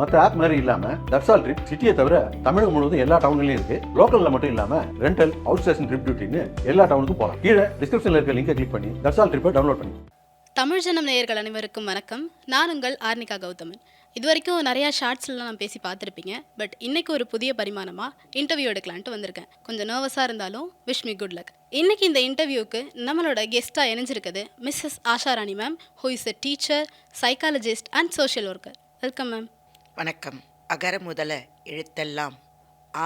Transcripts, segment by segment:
மற்ற ஆப் மாதிரி இல்லாம தட்சால் ட்ரிப் சிட்டியை தவிர தமிழகம் முழுவதும் எல்லா டவுன்லயும் இருக்கு. லோக்கல்ல மட்டும் இல்லாம ரெண்டல், அவுட் ஸ்டேஷன் ட்ரிப் டியூட்டின்னு எல்லா டவுனுக்கும் போகலாம். கீழே டிஸ்கிரிப்ஷன்ல இருக்க லிங்கை கிளிக் பண்ணி தட்சால் ட்ரிப்பை டவுன்லோட் பண்ணி. தமிழ் ஜனம் நேயர்கள் அனைவருக்கும் வணக்கம். நான் உங்கள் ஆர்னிகா கௌதமன். இது வரைக்கும் நிறையா ஷார்ட்ஸ்லாம் நான் பேசி பார்த்துருப்பீங்க. பட் இன்னைக்கு ஒரு புதிய பரிமாணமாக இன்டர்வியூ எடுக்கலான்ட்டு வந்திருக்கேன். கொஞ்சம் நர்வஸாக இருந்தாலும் விஷ் மீ குட் லக். இன்னைக்கு இந்த இன்டர்வியூக்கு நம்மளோட கெஸ்ட்டாக இணைஞ்சிருக்குது Mrs Asharani ma'am, who is a teacher, psychologist and social worker. Welcome ma'am. வணக்கம். அகர முதல எழுத்தெல்லாம்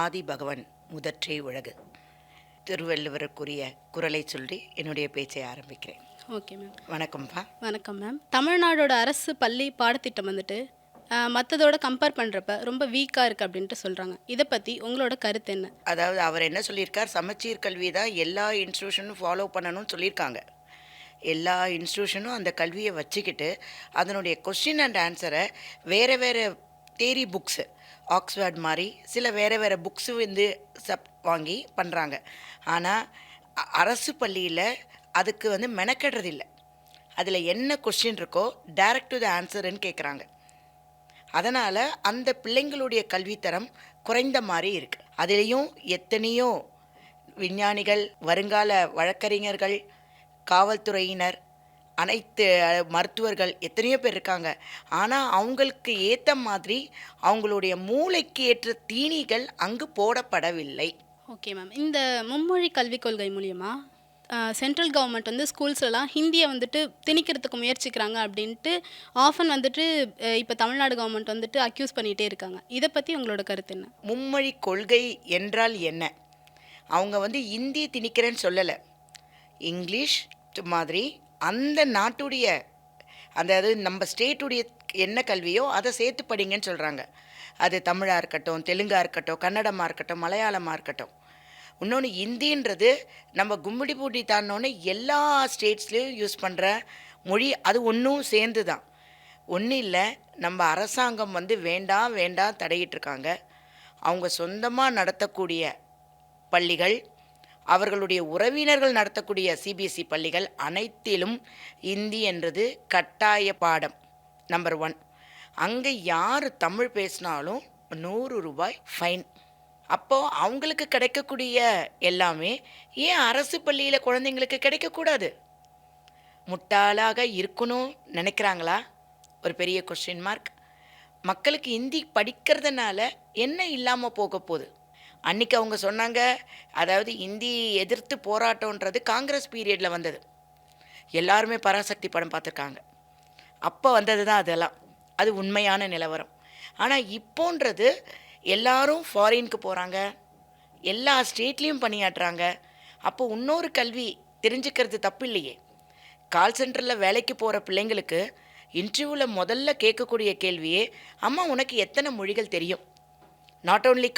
ஆதி பகவன் முதற்றே உலகு. திருவள்ளுவருக்குரிய குரலை சொல்லி என்னுடைய பேச்சை ஆரம்பிக்கிறேன். Okay ma'am. வணக்கம்ப்பா. வணக்கம் மேம். தமிழ்நாடோட அரசு பள்ளி பாடத்திட்டம் வந்துட்டு மற்றதோட கம்பேர் பண்ணுறப்ப ரொம்ப வீக்காக இருக்குது அப்படின்ட்டு சொல்கிறாங்க. இதை பற்றி உங்களோட கருத்து என்ன? அதாவது அவர் என்ன சொல்லியிருக்கார், சமச்சீர் கல்வி தான் எல்லா இன்ஸ்டியூஷனும் ஃபாலோ பண்ணணும்னு சொல்லியிருக்காங்க. எல்லா இன்ஸ்டியூஷனும் அந்த கல்வியை வச்சுக்கிட்டு அதனுடைய கொஸ்டின் அண்ட் ஆன்சரை வேறு வேறு தேரி புக்ஸு, ஆக்ஸ்ஃபர்ட் மாதிரி சில வேறு வேறு புக்ஸு வந்து வாங்கி பண்ணுறாங்க. ஆனால் அரசு பள்ளியில் அதுக்கு வந்து மெனக்கெடுறதில்லை. அதில் என்ன கொஸ்டின் இருக்கோ டைரக்ட் டு த ஆன்சர்ன்னு கேட்குறாங்க. அதனால் அந்த பிள்ளைங்களுடைய கல்வித்தரம் குறைந்த மாதிரி இருக்குது. அதுலேயும் எத்தனையோ விஞ்ஞானிகள், வருங்கால வழக்கறிஞர்கள், காவல்துறையினர், அனைத்து மருத்துவர்கள் எத்தனையோ பேர் இருக்காங்க. ஆனால் அவங்களுக்கு ஏற்ற மாதிரி அவங்களுடைய மூளைக்கு ஏற்ற தீனிகள் அங்கு போடப்படவில்லை. Okay ma'am. இந்த மும்மொழி கல்விக் கொள்கை மூலிமா சென்ட்ரல் கவர்மெண்ட் வந்து ஸ்கூல்ஸ்லாம் ஹிந்தியை வந்துட்டு திணிக்கிறதுக்கு முயற்சிக்கிறாங்க அப்படின்ட்டு ஆஃபன் வந்துட்டு இப்போ தமிழ்நாடு கவர்மெண்ட் வந்துட்டு அக்யூஸ் பண்ணிகிட்டே இருக்காங்க. இதை பற்றி உங்களோட கருத்து என்ன? மும்மொழி கொள்கை என்றால் என்ன? அவங்க வந்து இந்தி திணிக்கிறேன்னு சொல்லலை. இங்கிலீஷ் மாதிரி அந்த நாட்டுடைய அதாவது நம்ம ஸ்டேட்டுடைய என்ன கல்வியோ அதை சேர்த்து படிங்கன்னு சொல்கிறாங்க. அது தமிழாக இருக்கட்டும், தெலுங்காக இருக்கட்டும், கன்னடமாக இருக்கட்டும், மலையாளமாக இருக்கட்டும். இன்னொன்று இந்தின்றது நம்ம கும்மிடி பூட்டி தாண்டோன்னு எல்லா ஸ்டேட்ஸ்லேயும் யூஸ் பண்ணுற மொழி. அது ஒன்றும் சேர்ந்து தான். ஒன்றும் இல்லை, நம்ம அரசாங்கம் வந்து வேண்டாம் வேண்டாம் தடையிட்டிருக்காங்க. அவங்க சொந்தமாக நடத்தக்கூடிய பள்ளிகள், அவர்களுடைய உறவினர்கள் நடத்தக்கூடிய சிபிஎஸ்சி பள்ளிகள் அனைத்திலும் இந்தி என்றது கட்டாய பாடம். நம்பர் 1. அங்கே யார் தமிழ் பேசினாலும் 100 ரூபாய் ஃபைன். அப்போது அவங்களுக்கு கிடைக்கக்கூடிய எல்லாமே ஏன் அரசு பள்ளியில் குழந்தைங்களுக்கு கிடைக்கக்கூடாது? முட்டாளாக இருக்கணும் நினைக்கிறாங்களா? ஒரு பெரிய கொஸ்டின் மார்க். மக்களுக்கு ஹிந்தி படிக்கிறதுனால என்ன இல்லாமல் போக போகுது? அன்றைக்கி அவங்க சொன்னாங்க, அதாவது ஹிந்தி எதிர்த்து போராட்டன்றது காங்கிரஸ் பீரியடில் வந்தது. எல்லாருமே பராசக்தி படம் பார்த்துருக்காங்க. அப்போ வந்தது தான் அதெல்லாம். அது உண்மையான நிலவரம். ஆனால் இப்போன்றது எல்லாரும் ஃபாரினுக்கு போகிறாங்க, எல்லா ஸ்டேட்லேயும் பணியாற்றுறாங்க. அப்போ இன்னொரு கல்வி தெரிஞ்சுக்கிறது தப்பு இல்லையே. கால் சென்டரில் வேலைக்கு போகிற பிள்ளைங்களுக்கு இன்டர்வியூவில் முதல்ல கேட்கக்கூடிய கேள்வியே, அம்மா உனக்கு எத்தனை மொழிகள் தெரியும்? நாட் ஓன்லி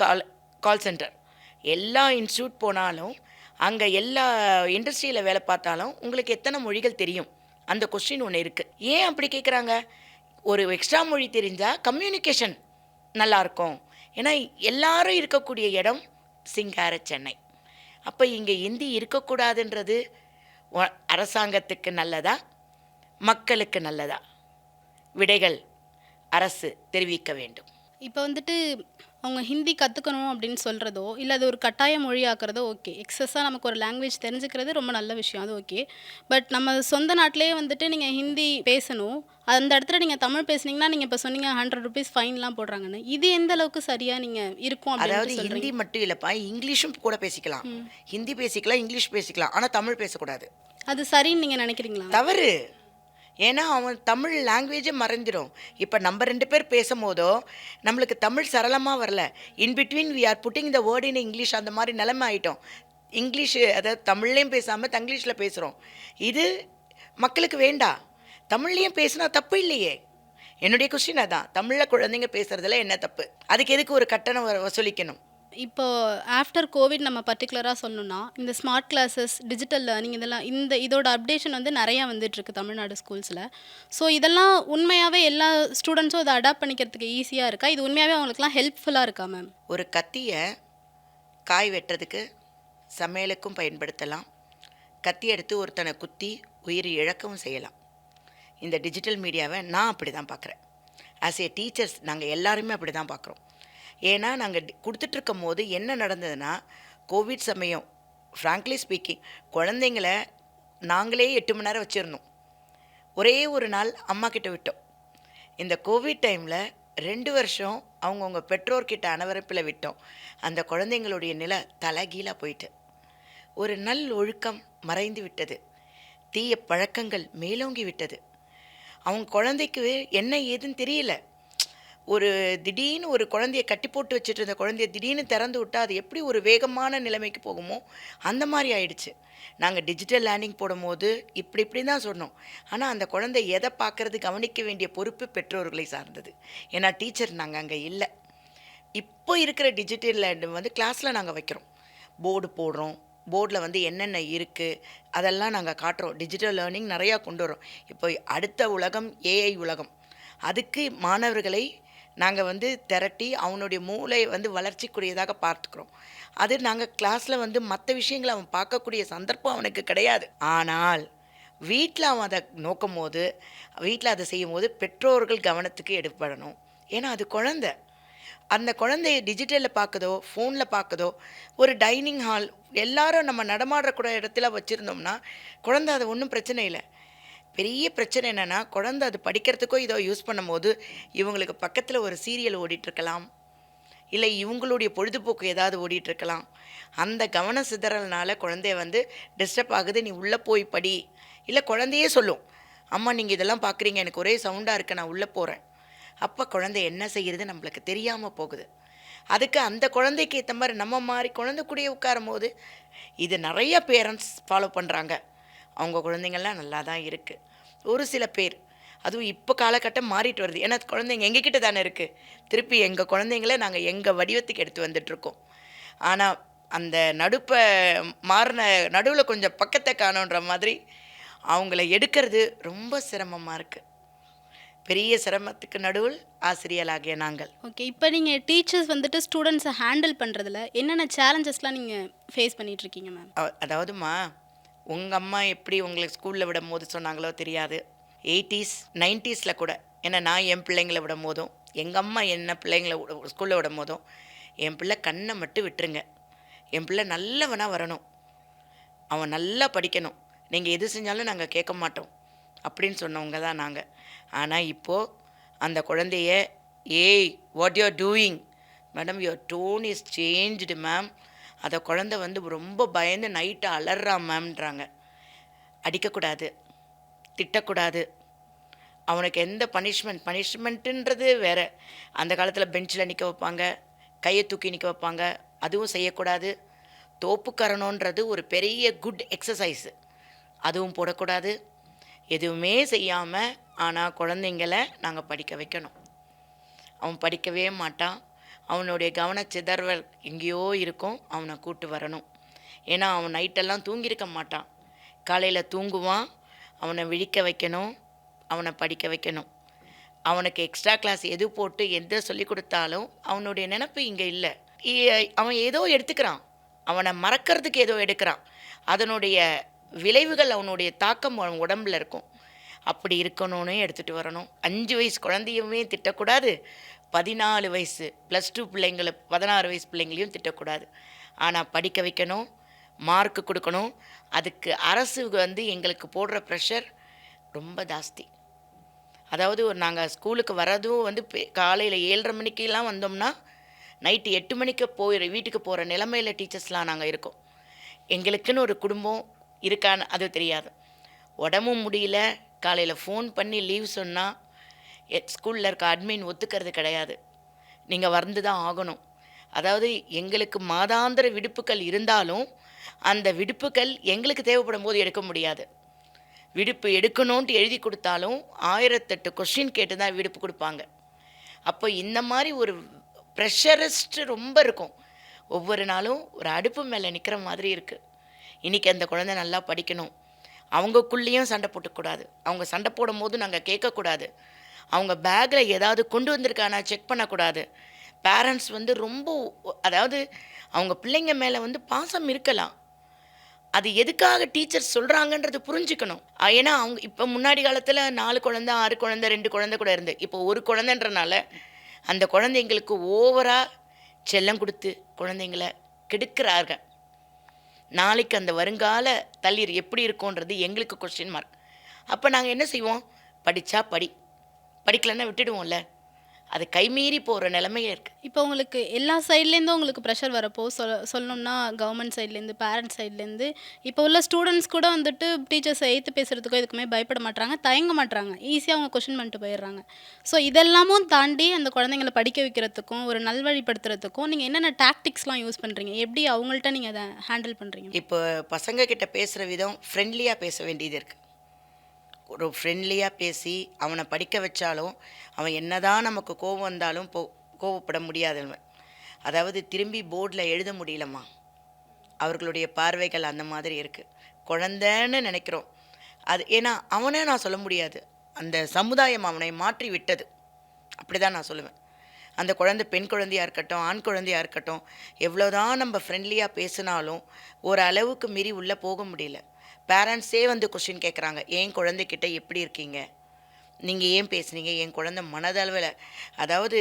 கால் சென்டர், எல்லா இன்ஸ்டியூட் போனாலும் அங்கே எல்லா இண்டஸ்ட்ரியில் வேலை பார்த்தாலும் உங்களுக்கு எத்தனை மொழிகள் தெரியும்? அந்த கொஸ்டின் ஒன்று இருக்குது. ஏன் அப்படி கேட்குறாங்க? ஒரு எக்ஸ்ட்ரா மொழி தெரிஞ்சால் கம்யூனிகேஷன் நல்லாயிருக்கும். ஏன்னா எல்லாரும் இருக்கக்கூடிய இடம் சிங்கார சென்னை. அப்போ இங்கே ஹிந்தி இருக்கக்கூடாதுன்றது அரசாங்கத்துக்கு நல்லதா, மக்களுக்கு நல்லதா? விடைகள் அரசு தெரிவிக்க வேண்டும். இப்போ வந்துட்டு அவங்க ஹிந்தி கற்றுக்கணும் அப்படின்னு சொல்கிறதோ இல்லை அது ஒரு கட்டாய மொழியாக்குறதோ ஓகே. எக்ஸஸாக நமக்கு ஒரு லாங்குவேஜ் தெரிஞ்சுக்கிறது ரொம்ப நல்ல விஷயம், அது ஓகே. பட் நம்ம சொந்த நாட்டிலே வந்துட்டு நீங்கள் ஹிந்தி பேசணும், அந்த இடத்துல நீங்கள் தமிழ் பேசுனீங்கன்னா நீங்கள் இப்போ சொன்னீங்க 100 ரூபீஸ் ஃபைன்லாம் போடுறாங்கன்னு. இது எந்த அளவுக்கு சரியாக நீங்கள் இருக்கும்? அதாவது ஹிந்தி மட்டும் இல்லைப்பா, இங்கிலீஷும் கூட பேசிக்கலாம். ஹிந்தி பேசிக்கலாம், இங்கிலீஷ் பேசிக்கலாம், ஆனால் தமிழ் பேசக்கூடாது. அது சரின்னு நீங்கள் நினைக்கிறீங்களா? தவறு. ஏன்னா அவன் தமிழ் லாங்குவேஜே மறைஞ்சிடும். இப்போ நம்ம 2 பேர் பேசும் போதோ நம்மளுக்கு தமிழ் சரளமாக வரல. In between we are putting the word in English. அந்த மாதிரி நிலைமை ஆகிட்டோம். இங்கிலீஷு அதாவது தமிழ்லேயும் பேசாமல் தங்கிலீஷில் பேசுகிறோம். இது மக்களுக்கு வேண்டாம். தமிழ்லேயும் பேசினா தப்பு இல்லையே. என்னுடைய கொஸ்டின் அதான், தமிழில் குழந்தைங்க பேசுகிறதுல என்ன தப்பு? அதுக்கு எதுக்கு ஒரு கட்டணம் வசூலிக்கணும்? இப்போ ஆஃப்டர் கோவிட் நம்ம பர்டிகுலராக சொல்லணும்னா இந்த ஸ்மார்ட் கிளாஸஸ், டிஜிட்டல் லேர்னிங், இதெல்லாம் இதோட அப்டேஷன் வந்து நிறையா வந்துட்டுருக்கு தமிழ்நாடு ஸ்கூல்ஸில். ஸோ இதெல்லாம் உண்மையாகவே எல்லா ஸ்டூடெண்ட்ஸும் அதை அடாப்ட் பண்ணிக்கிறதுக்கு ஈஸியாக இருக்கா? இது உண்மையாகவே அவங்களுக்குலாம் ஹெல்ப்ஃபுல்லாக இருக்கா மேம்? ஒரு கத்தியை காய் வெட்டுறதுக்கு, சமையலுக்கும் பயன்படுத்தலாம். கத்தி எடுத்து ஒருத்தனை குத்தி உயிர் இழக்கவும் செய்யலாம். இந்த டிஜிட்டல் மீடியாவை நான் அப்படி தான் பார்க்குறேன். ஆஸ் ஏ டீச்சர்ஸ் நாங்கள் எல்லாருமே அப்படி தான் பார்க்குறோம். ஏன்னா நாங்கள் கொடுத்துட்ருக்கும் போது என்ன நடந்ததுன்னா, கோவிட் சமயம் ஃப்ராங்க்லி ஸ்பீக்கிங் குழந்தைங்கள நாங்களே 8 மணி நேரம் வச்சுருந்தோம். ஒரே ஒரு நாள் அம்மா கிட்ட விட்டோம். இந்த கோவிட் டைமில் 2 வருஷம் அவங்கவுங்க பெற்றோர்கிட்ட அனவரப்பில் விட்டோம். அந்த குழந்தைங்களுடைய நிலை தலைகீழாக போயிட்டு, ஒரு நல் ஒழுக்கம் மறைந்து விட்டது, தீய பழக்கங்கள் மேலோங்கி விட்டது. அவங்க குழந்தைக்கு என்ன ஏதுன்னு தெரியல. ஒரு திடீர்னு ஒரு குழந்தைய கட்டி போட்டு வச்சுட்டு இருந்த குழந்தைய திடீர்னு திறந்து விட்டால் அது எப்படி ஒரு வேகமான நிலைமைக்கு போகுமோ அந்த மாதிரி ஆயிடுச்சு. நாங்கள் டிஜிட்டல் லேர்னிங் போடும்போது இப்படி தான் சொன்னோம். ஆனால் அந்த குழந்தை எதை பார்க்குறது கவனிக்க வேண்டிய பொறுப்பு பெற்றோர்களை சார்ந்தது. ஏன்னா டீச்சர் நாங்கள் அங்கே இல்லை. இப்போ இருக்கிற டிஜிட்டல் லேர்னிங் வந்து கிளாஸில் நாங்கள் வைக்கிறோம், போர்டு போடுறோம், போர்டில் வந்து என்னென்ன இருக்குது அதெல்லாம் நாங்கள் காட்டுறோம். டிஜிட்டல் லேர்னிங் நிறையா கொண்டு வரோம். இப்போ அடுத்த உலகம் ஏஐ உலகம். அதுக்கு மாணவர்களை நாங்கள் வந்து திரட்டி அவனுடைய மூளை வந்து வளர்ச்சிக்குரியதாக பார்த்துக்கிறோம். அது நாங்கள் கிளாஸில் வந்து மற்ற விஷயங்களை அவன் பார்க்கக்கூடிய சந்தர்ப்பம் அவனுக்கு கிடையாது. ஆனால் வீட்டில் அவன் அதை நோக்கும் போது, வீட்டில் அதை செய்யும் போது பெற்றோர்கள் கவனத்துக்கு எடுப்படணும். ஏன்னா அது குழந்தை. அந்த குழந்தைய டிஜிட்டலில் பார்க்குதோ ஃபோனில் பார்க்குதோ, ஒரு டைனிங் ஹால் எல்லாரும் நம்ம நடமாடக்கூடிய இடத்துல வச்சுருந்தோம்னா குழந்தை அது ஒன்றும் பிரச்சனை இல்லை. பெரிய பிரச்சனை என்னென்னா, குழந்தை அது படிக்கிறதுக்கோ இதோ யூஸ் பண்ணும்போது இவங்களுக்கு பக்கத்தில் ஒரு சீரியல் ஓடிட்டுருக்கலாம், இல்லை இவங்களுடைய பொழுதுபோக்கு ஏதாவது ஓடிட்டுருக்கலாம். அந்த கவன சிதறல்னால குழந்தைய வந்து டிஸ்டர்ப் ஆகுது, நீ உள்ளே போய் படி. இல்லை குழந்தையே சொல்லும், அம்மா நீங்கள் இதெல்லாம் பார்க்குறீங்க, எனக்கு ஒரே சவுண்டாக இருக்குது, நான் உள்ளே போகிறேன். அப்போ குழந்தை என்ன செய்கிறது நம்மளுக்கு தெரியாமல் போகுது. அதுக்கு அந்த குழந்தைக்கு ஏற்ற மாதிரி நம்ம மாதிரி குழந்தை கூடயே உட்காரும் போது இது நிறைய பேரண்ட்ஸ் ஃபாலோ பண்ணுறாங்க. அவங்க குழந்தைங்கள்லாம் நல்லா தான் இருக்குது. ஒரு சில பேர், அதுவும் இப்போ காலகட்டம் மாறிட்டு வருது. ஏன்னா குழந்தைங்க எங்ககிட்ட தானே இருக்குது. திருப்பி எங்கள் குழந்தைங்கள நாங்கள் எங்கள் வடிவத்துக்கு எடுத்து வந்துட்டுருக்கோம். ஆனால் அந்த மாறின நடுவில் கொஞ்சம் பக்கத்தை காணோன்ற மாதிரி அவங்கள எடுக்கிறது ரொம்ப சிரமமாக இருக்குது. பெரிய சிரமத்துக்கு நடுவில் ஆசிரியராகிய நாங்கள். ஓகே, இப்போ நீங்கள் டீச்சர்ஸ் வந்துட்டு ஸ்டூடெண்ட்ஸை ஹேண்டில் பண்ணுறதுல என்னென்ன சேலஞ்சஸ்லாம் நீங்கள் ஃபேஸ் பண்ணிகிட்ருக்கீங்க மேம்? அதாவதுமா, உங்கள் அம்மா எப்படி உங்களுக்கு ஸ்கூலில் விடும் போது சொன்னாங்களோ தெரியாது. 80s 90s கூட, ஏன்னா நான் என் பிள்ளைங்களை விடும் போதும், எங்கள் அம்மா என்ன பிள்ளைங்களை ஸ்கூலில் விடும் போதும், என் பிள்ளை கண்ணை மட்டும் விட்டுருங்க, என் பிள்ளை நல்லவனாக வரணும், அவன் நல்லா படிக்கணும், நீங்கள் எது செஞ்சாலும் நாங்கள் கேட்க மாட்டோம் அப்படின்னு சொன்னவங்க தான் நாங்கள். ஆனால் இப்போது அந்த குழந்தைய, ஏய் what you're doing madam, your tone is changed ma'am. அதை குழந்தை வந்து ரொம்ப பயந்து நைட்டு அலறா மேம்ன்றாங்க. அடிக்கக்கூடாது, திட்டக்கூடாது, அவனுக்கு எந்த பனிஷ்மெண்ட்டுன்றது வேறு. அந்த காலத்தில் பெஞ்சில் நிற்க வைப்பாங்க, கையை தூக்கி நிற்க வைப்பாங்க, அதுவும் செய்யக்கூடாது. தோப்புக்கரணன்றது ஒரு பெரிய குட் எக்ஸசைஸு, அதுவும் போடக்கூடாது. எதுவுமே செய்யாமல் ஆனால் குழந்தைங்களை நாங்கள் படிக்க வைக்கணும். அவன் படிக்கவே மாட்டான், அவனுடைய கவனச்சிதறல் எங்கேயோ இருக்கும், அவனை கூட்டு வரணும். ஏன்னா அவன் நைட்டெல்லாம் தூங்கியிருக்க மாட்டான், காலையில் தூங்குவான். அவனை விழிக்க வைக்கணும், அவனை படிக்க வைக்கணும். அவனுக்கு எக்ஸ்ட்ரா கிளாஸ் எது போட்டு எந்த சொல்லி கொடுத்தாலும் அவனுடைய நினப்பு இங்கே இல்லை. அவன் ஏதோ எடுத்துக்கிறான், அவனை மறக்கிறதுக்கு ஏதோ எடுக்கிறான். அதனுடைய விளைவுகள், அவனுடைய தாக்கம் அவன் உடம்பில் இருக்கும். அப்படி இருக்கணும்னு எடுத்துகிட்டு வரணும். 5 வயசு குழந்தையுமே திட்டக்கூடாது, 14 வயசு +2 பிள்ளைங்களை, 16 வயசு பிள்ளைங்களையும் திட்டக்கூடாது. ஆனால் படிக்க வைக்கணும், மார்க்கு கொடுக்கணும். அதுக்கு அரசு வந்து எங்களுக்கு போடுற ப்ரெஷர் ரொம்ப ஜாஸ்தி. அதாவது நாங்கள் ஸ்கூலுக்கு வரதும் வந்து காலையில் 7:30 மணிக்கெல்லாம் வந்தோம்னா நைட்டு 8 மணிக்கு வீட்டுக்கு போகிற நிலைமையில் டீச்சர்ஸ்லாம் நாங்கள் இருக்கோம். எங்களுக்குன்னு ஒரு குடும்பம் இருக்கான்னு அது தெரியாது. உடம்பும் முடியல, காலையில் ஃபோன் பண்ணி லீவ் சொன்னால் ஸ்கூலில் இருக்க அட்மின் ஒத்துக்கிறது கிடையாது, நீங்கள் வந்து தான் ஆகணும். அதாவது எங்களுக்கு மாதாந்திர விடுப்புகள் இருந்தாலும் அந்த விடுப்புகள் எங்களுக்கு தேவைப்படும் போது எடுக்க முடியாது. விடுப்பு எடுக்கணுன்ட்டு எழுதி கொடுத்தாலும் 1008 கொஸ்டின் கேட்டு தான் விடுப்பு கொடுப்பாங்க. அப்போ இந்த மாதிரி ஒரு ப்ரெஷரிஸ்ட் ரொம்ப இருக்கும். ஒவ்வொரு நாளும் ஒரு அடுப்பு மேலே நிற்கிற மாதிரி இருக்குது. இன்றைக்கி அந்த குழந்தை நல்லா படிக்கணும், அவங்கக்குள்ளேயும் சண்டை போட்டுக்கூடாது. அவங்க சண்டை போடும் போது நாங்கள் கேட்கக்கூடாது. அவங்க பேக்கில் ஏதாவது கொண்டு வந்திருக்கானா செக் பண்ணக்கூடாது. பேரண்ட்ஸ் வந்து ரொம்ப, அதாவது அவங்க பிள்ளைங்க மேலே வந்து பாசம் இருக்கலாம், அது எதுக்காக டீச்சர் சொல்கிறாங்கன்றது புரிஞ்சுக்கணும். ஏன்னா அவங்க இப்போ முன்னாடி காலத்தில் 4 குழந்தை 6 குழந்தை 2 குழந்தை கூட இருந்து, இப்போ ஒரு குழந்தைன்றனால அந்த குழந்தைங்களுக்கு ஓவராக செல்லம் கொடுத்து குழந்தைங்கள கெடுக்கிறார்கள். நாளைக்கு அந்த வருங்கால தள்ளீர் எப்படி இருக்கும்ன்றது எங்களுக்கு கொஸ்டின் மார்க். அப்போ நாங்கள் என்ன செய்வோம்? படித்தா படிக்கலைன்னா விட்டுடுவோம்ல. அது கைமீறி போகிற நிலைமையே இருக்குது. இப்போ உங்களுக்கு எல்லா சைட்லேருந்தும் உங்களுக்கு ப்ரெஷர் வரப்போ சொல்லணும்னா கவர்மெண்ட் சைட்லேருந்து, பேரண்ட்ஸ் சைட்லேருந்து, இப்போ உள்ள ஸ்டூடெண்ட்ஸ் கூட வந்துட்டு டீச்சர்ஸை எதிர்த்து பேசுகிறதுக்கோ எதுக்குமே பயப்பட மாட்டாங்க, தயங்க மாட்டாங்க, ஈஸியாக அவங்க கொஷின் பண்ணிட்டு போயிடுறாங்க. ஸோ இதெல்லாமும் தாண்டி அந்த குழந்தைங்களை படிக்க வைக்கிறதுக்கும் ஒரு நல்வழிப்படுத்துறதுக்கும் நீங்கள் என்னென்ன டாக்டிக்ஸ்லாம் யூஸ் பண்ணுறீங்க? எப்படி அவங்கள்ட்ட நீங்கள் அதை ஹேண்டில் பண்ணுறீங்க? இப்போ பசங்க கிட்ட பேசுகிற விதம் ஃப்ரெண்ட்லியாக பேச வேண்டியது இருக்குது. ஒரு ஃப்ரெண்ட்லியாக பேசி அவனை படிக்க வச்சாலும் அவன் என்னதான் நமக்கு கோபம் வந்தாலும் கோவப்பட முடியாதவன். அதாவது திரும்பி போர்டில் எழுத முடியலம்மா, அவர்களுடைய பார்வைகள் அந்த மாதிரி இருக்குது. குழந்தைன்னு நினைக்கிறோம் அது. ஏன்னா அவனே நான் சொல்ல முடியாது, அந்த சமுதாயம் அவனை மாற்றி விட்டது. அப்படி தான் நான் சொல்லுவேன். அந்த குழந்தை பெண் குழந்தையாக இருக்கட்டும் ஆண் குழந்தையாக இருக்கட்டும், எவ்வளோதான் நம்ம ஃப்ரெண்ட்லியாக பேசினாலும் ஒரு அளவுக்கு மீறி உள்ளே போக முடியல. பேரண்ட்ஸே வந்து கொஸ்டின் கேட்குறாங்க, என் குழந்தைக்கிட்ட எப்படி இருக்கீங்க, நீங்கள் ஏன் பேசுனீங்க, என் குழந்தை மனதளவில். அதாவது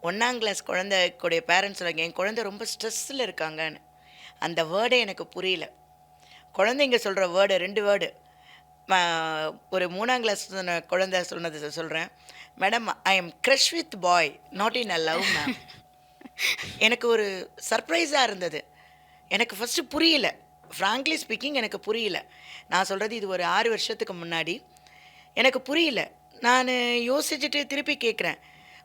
1ஆம் கிளாஸ் குழந்தைக்குடைய பேரண்ட்ஸ் சொல்லுங்க, என் குழந்தை ரொம்ப ஸ்ட்ரெஸ்ஸில் இருக்காங்கன்னு. அந்த வேர்டே எனக்கு புரியல. குழந்தைங்க சொல்கிற வேர்டு 2 வேர்டு. ஒரு 3ஆம் கிளாஸ் குழந்தை சொன்னது சொல்கிறேன், madam I am crush with bye not in a love ma'am. எனக்கு ஒரு சர்ப்ரைஸாக இருந்தது. எனக்கு ஃபஸ்ட்டு புரியல, ஃப்ராங்க்லி ஸ்பீக்கிங் எனக்கு புரியல. நான் சொல்கிறது இது ஒரு 6 வருஷத்துக்கு முன்னாடி. எனக்கு புரியல. நான் யோசிச்சுட்டு திருப்பி கேட்குறேன்,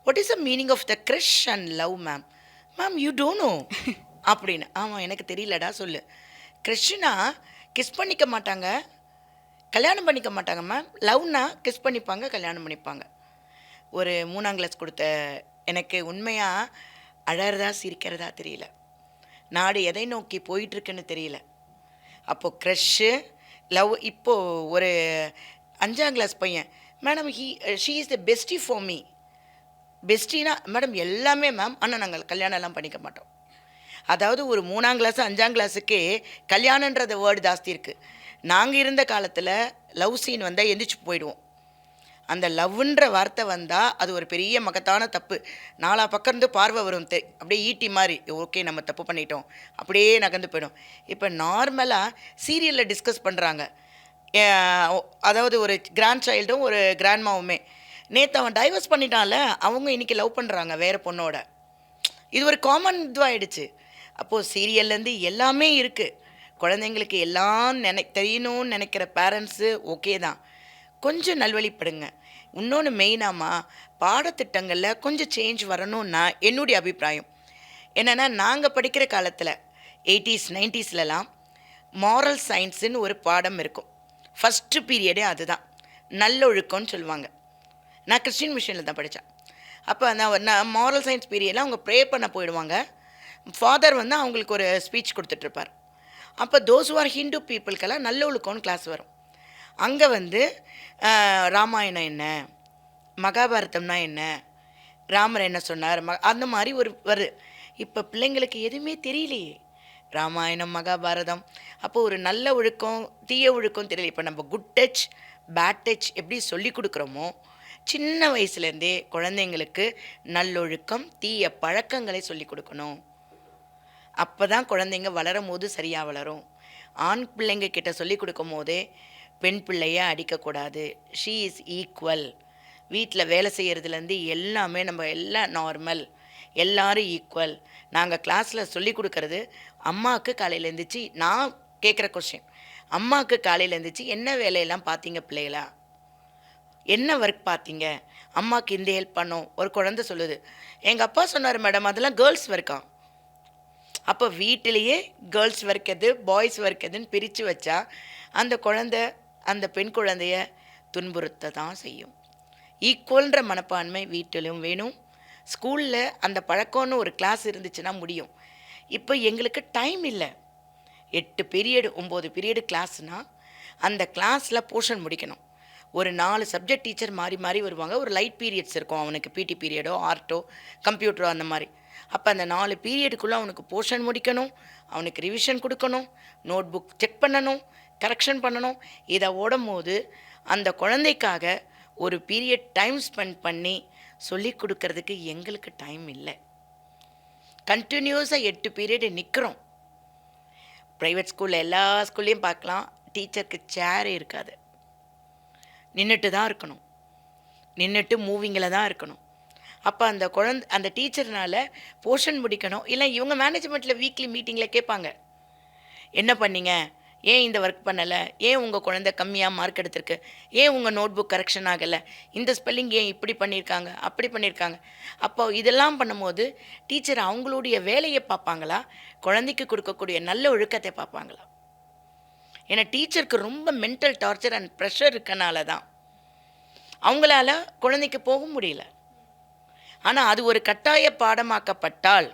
what is the meaning of the crush and love ma'am? Ma'am you don't know அப்படின்னு. ஆமாம் எனக்கு தெரியலடா, சொல்லு. க்ரஷ்னா கிஸ் பண்ணிக்க மாட்டாங்க, கல்யாணம் பண்ணிக்க மாட்டாங்க மேம். லவ்னா கிஸ் பண்ணிப்பாங்க, கல்யாணம் பண்ணிப்பாங்க. ஒரு 3ஆம் கிளாஸ் கொடுத்த எனக்கு உண்மையாக அழறதா சிரிக்கிறதா தெரியல. நாடு எதை நோக்கி போயிட்டுருக்குன்னு தெரியல. அப்போது க்ரஷ்ஷு லவ். இப்போது ஒரு 5ஆம் கிளாஸ் பையன், madam she is the bestie for me. பெஸ்டினா மேடம் எல்லாமே மேம், ஆனால் நாங்கள் கல்யாணம்லாம் பண்ணிக்க மாட்டோம். அதாவது ஒரு 3ஆம் கிளாஸ் 5ஆம் கிளாஸுக்கே கல்யாணன்றத வேர்டு ஜாஸ்தி இருக்குது. நாங்கள் இருந்த காலத்தில் லவ் சீன் வந்தால் எந்திரிச்சு போயிடுவோம். அந்த லவ்ன்ற வார்த்தை வந்தால் அது ஒரு பெரிய மகத்தான தப்பு. 4 பக்கம் இருந்து பார்வை வரும், அப்படியே ஈட்டி மாதிரி, ஓகே நம்ம தப்பு பண்ணிட்டோம், அப்படியே நகர்ந்து போயிடும். இப்போ நார்மலாக சீரியலில் டிஸ்கஸ் பண்ணுறாங்க. அதாவது ஒரு கிராண்ட் சைல்டும் ஒரு கிராண்ட்மாவுமே, நேற்று அவன் டைவர்ஸ் பண்ணிட்டான்ல, அவங்க இன்றைக்கி லவ் பண்ணுறாங்க வேறு பொண்ணோட. இது ஒரு காமன் இதுவாகிடுச்சு. அப்போது சீரியல்லேருந்து எல்லாமே இருக்குது. குழந்தைங்களுக்கு எல்லாம் தெரியணும்னு நினைக்கிற பேரண்ட்ஸு ஓகே தான், கொஞ்சம் நல்வழிப்படுங்க. இன்னொன்று மெயினாமா பாடத்திட்டங்களில் கொஞ்சம் சேஞ்ச் வரணும்னா என்னுடைய அபிப்பிராயம் என்னென்னா, நாங்கள் படிக்கிற காலத்தில் 80s 90ஸ்லாம் மாரல் சயின்ஸுன்னு ஒரு பாடம் இருக்கும். ஃபஸ்ட்டு பீரியடே அதுதான், நல்லொழுக்கம்னு சொல்லுவாங்க. நான் கிறிஸ்டின் மிஷனில் தான் படித்தேன். அப்போ நான் மாரல் சயின்ஸ் பீரியடில் அவங்க ப்ரே பண்ண போயிடுவாங்க. ஃபாதர் வந்து அவங்களுக்கு ஒரு ஸ்பீச் கொடுத்துட்ருப்பார். அப்போ தோஸ் ஆர் ஹிந்து பீப்புளுக்கெல்லாம் நல்லொழுக்கம்னு கிளாஸ் வரும். அங்கே வந்து ராமாயணம் என்ன, மகாபாரதம்னா என்ன, ராமர் என்ன சொன்னார், அந்த மாதிரி வருது. இப்போ பிள்ளைங்களுக்கு எதுவுமே தெரியலையே, ராமாயணம் மகாபாரதம். அப்போது ஒரு நல்ல ஒழுக்கம் தீய ஒழுக்கம் தெரியல. இப்போ நம்ம குட் டச் பேட் டச் எப்படி சொல்லி கொடுக்குறோமோ, சின்ன வயசுலேருந்தே குழந்தைங்களுக்கு நல்லொழுக்கம் தீய பழக்கங்களை சொல்லி கொடுக்கணும். அப்போ தான் குழந்தைங்க வளரும் போது சரியாக வளரும். ஆண் பிள்ளைங்க கிட்ட சொல்லி கொடுக்கும் போதே பெண் பிள்ளையை அடிக்கக்கூடாது, ஷீ இஸ் ஈக்குவல். வீட்டில் வேலை செய்கிறதுலேருந்து எல்லாமே நம்ம எல்லாம் நார்மல், எல்லோரும் ஈக்குவல். நாங்கள் கிளாஸில் சொல்லி கொடுக்கறது, அம்மாவுக்கு காலையில் எழுந்திரிச்சி நான் கேட்குற கொஸ்டின், அம்மாவுக்கு காலையில் எழுந்திரிச்சி என்ன வேலையெல்லாம் பார்த்தீங்க பிள்ளைகளா, என்ன ஒர்க் பார்த்தீங்க, அம்மாவுக்கு இந்த ஹெல்ப் பண்ணோம். ஒரு குழந்தை சொல்லுது, எங்கள் அப்பா சொன்னார் மேடம் அதெல்லாம் கேர்ள்ஸ் ஒர்க்கா. அப்போ வீட்டிலேயே கேர்ள்ஸ் ஒர்க் எது பாய்ஸ் ஒர்க் எதுன்னு பிரித்து வச்சா அந்த குழந்தை அந்த பெண் குழந்தைய துன்புறுத்த தான் செய்யும். ஈக்குவல்ன்ற மனப்பான்மை வீட்டிலும் வேணும், ஸ்கூலில் அந்த பழக்கம்னு ஒரு கிளாஸ் இருந்துச்சுன்னா முடியும். இப்போ எங்களுக்கு டைம் இல்லை. 8 பீரியடு 9 பீரியடு கிளாஸ்னால் அந்த கிளாஸில் போர்ஷன் முடிக்கணும். ஒரு 4 சப்ஜெக்ட் டீச்சர் மாறி மாறி வருவாங்க. ஒரு லைட் பீரியட்ஸ் இருக்கும் அவனுக்கு, பிடி பீரியடோ ஆர்ட்டோ கம்ப்யூட்டரோ அந்த மாதிரி. அப்போ அந்த 4 பீரியடுக்குள்ளே அவனுக்கு போர்ஷன் முடிக்கணும், அவனுக்கு ரிவிஷன் கொடுக்கணும், நோட் புக் செக் பண்ணணும், கரெக்ஷன் பண்ணணும். இதை ஓடும்போது அந்த குழந்தைக்காக ஒரு பீரியட் டைம் ஸ்பெண்ட் பண்ணி சொல்லி கொடுக்கறதுக்கு எங்களுக்கு டைம் இல்லை. கண்டினியூஸாக 8 பீரியடு நிற்கிறோம். ப்ரைவேட் ஸ்கூலில் எல்லா ஸ்கூல்லையும் பார்க்கலாம், டீச்சருக்கு சேரே இருக்காது, நின்றுட்டு தான் இருக்கணும், நின்றுட்டு மூவிங்கில் தான் இருக்கணும். அப்போ அந்த டீச்சர்னால் போர்ஷன் முடிக்கணும். இல்லை இவங்க மேனேஜ்மெண்ட்டில் வீக்லி மீட்டிங்கில் கேட்பாங்க, என்ன பண்ணீங்க, ஏன் இந்த ஒர்க் பண்ணலை, ஏன் உங்கள் குழந்தை கம்மியாக மார்க் எடுத்திருக்கு, ஏன் உங்கள் நோட் புக் கரெக்ஷன் ஆகலை, இந்த ஸ்பெல்லிங் ஏன் இப்படி பண்ணியிருக்காங்க அப்படி பண்ணியிருக்காங்க. அப்போ இதெல்லாம் பண்ணும்போது டீச்சர் அவங்களுடைய வேலையை பார்ப்பாங்களா, குழந்தைக்கு கொடுக்கக்கூடிய நல்ல ஒழுக்கத்தை பார்ப்பாங்களா? ஏன்னா டீச்சருக்கு ரொம்ப மென்டல் டார்ச்சர் அண்ட் ப்ரெஷர் இருக்கனால தான் அவங்களால குழந்தைக்கு போக முடியல. ஆனால் அது ஒரு கட்டாய பாடமாக்கப்பட்டால்,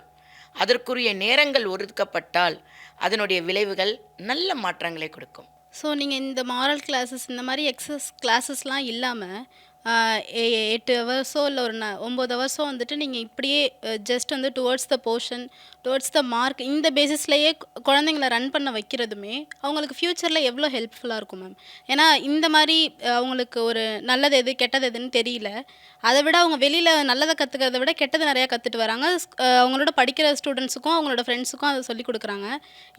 அதற்குரிய நேரங்கள் ஒதுக்கப்பட்டால் அதனுடைய விளைவுகள் நல்ல மாற்றங்களை கொடுக்கும். ஸோ நீங்கள் இந்த மாரல் கிளாஸஸ் இந்த மாதிரி எக்ஸஸ் கிளாஸஸ்லாம் இல்லாமல் 8 ஹவர்ஸோ இல்லை ஒரு 9 ஹவர்ஸோ வந்துட்டு நீங்கள் இப்படியே ஜஸ்ட் வந்து towards the portion, towards the mark, இந்த பேசிஸ்லேயே குழந்தைங்கள ரன் பண்ண வைக்கிறதுமே அவங்களுக்கு ஃப்யூச்சரில் எவ்வளோ ஹெல்ப்ஃபுல்லாக இருக்கும் மேம்? ஏன்னா இந்த மாதிரி அவங்களுக்கு ஒரு நல்லது எது கெட்டது எதுன்னு தெரியல. அதை விட அவங்க வெளியில் நல்லதை கற்றுக்கிறத விட கெட்டது நிறையா கற்றுட்டு வராங்க. அவங்களோட படிக்கிற ஸ்டூடெண்ட்ஸுக்கும் அவங்களோட ஃப்ரெண்ட்ஸுக்கும் அதை சொல்லிக் கொடுக்குறாங்க.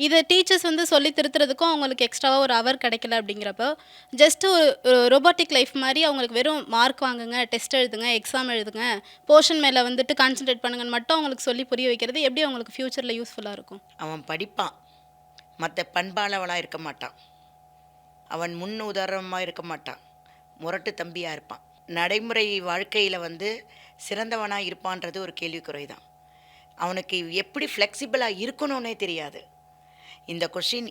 இதை டீச்சர்ஸ் வந்து சொல்லி திருத்துறதுக்கும் அவங்களுக்கு எக்ஸ்ட்ராவாக ஒரு அவர் கிடைக்கல. அப்படிங்கிறப்போ ஜஸ்ட்டு ஒரு ரொபோட்டிக் லைஃப் மாதிரி அவங்களுக்கு வெறும் மார்க் வாங்குங்க, டெஸ்ட் எழுதுங்க, எக்ஸாம் எழுதுங்க, போர்ஷன் மேலே வந்துட்டு கான்சென்ட்ரேட் பண்ணுங்கன்னு மட்டும் அவங்களுக்கு சொல்லி புரிய வைக்கிறது எப்படி அவங்களுக்கு ஃப்யூச்சரில் யூஸ்ஃபுல்லாக இருக்கும்? அவன் படிப்பான், மற்ற பண்பாளவனாக இருக்க மாட்டான், அவன் முன் உதாரணமாக இருக்க மாட்டான், முரட்டு தம்பியாக இருப்பான். நடைமுறை வாழ்க்கையில் வந்து சிறந்தவனாக இருப்பான்றது ஒரு கேள்விக்குறை தான். அவனுக்கு எப்படி ஃப்ளெக்சிபிளாக இருக்கணும்னே தெரியாது. இந்த கொஷின்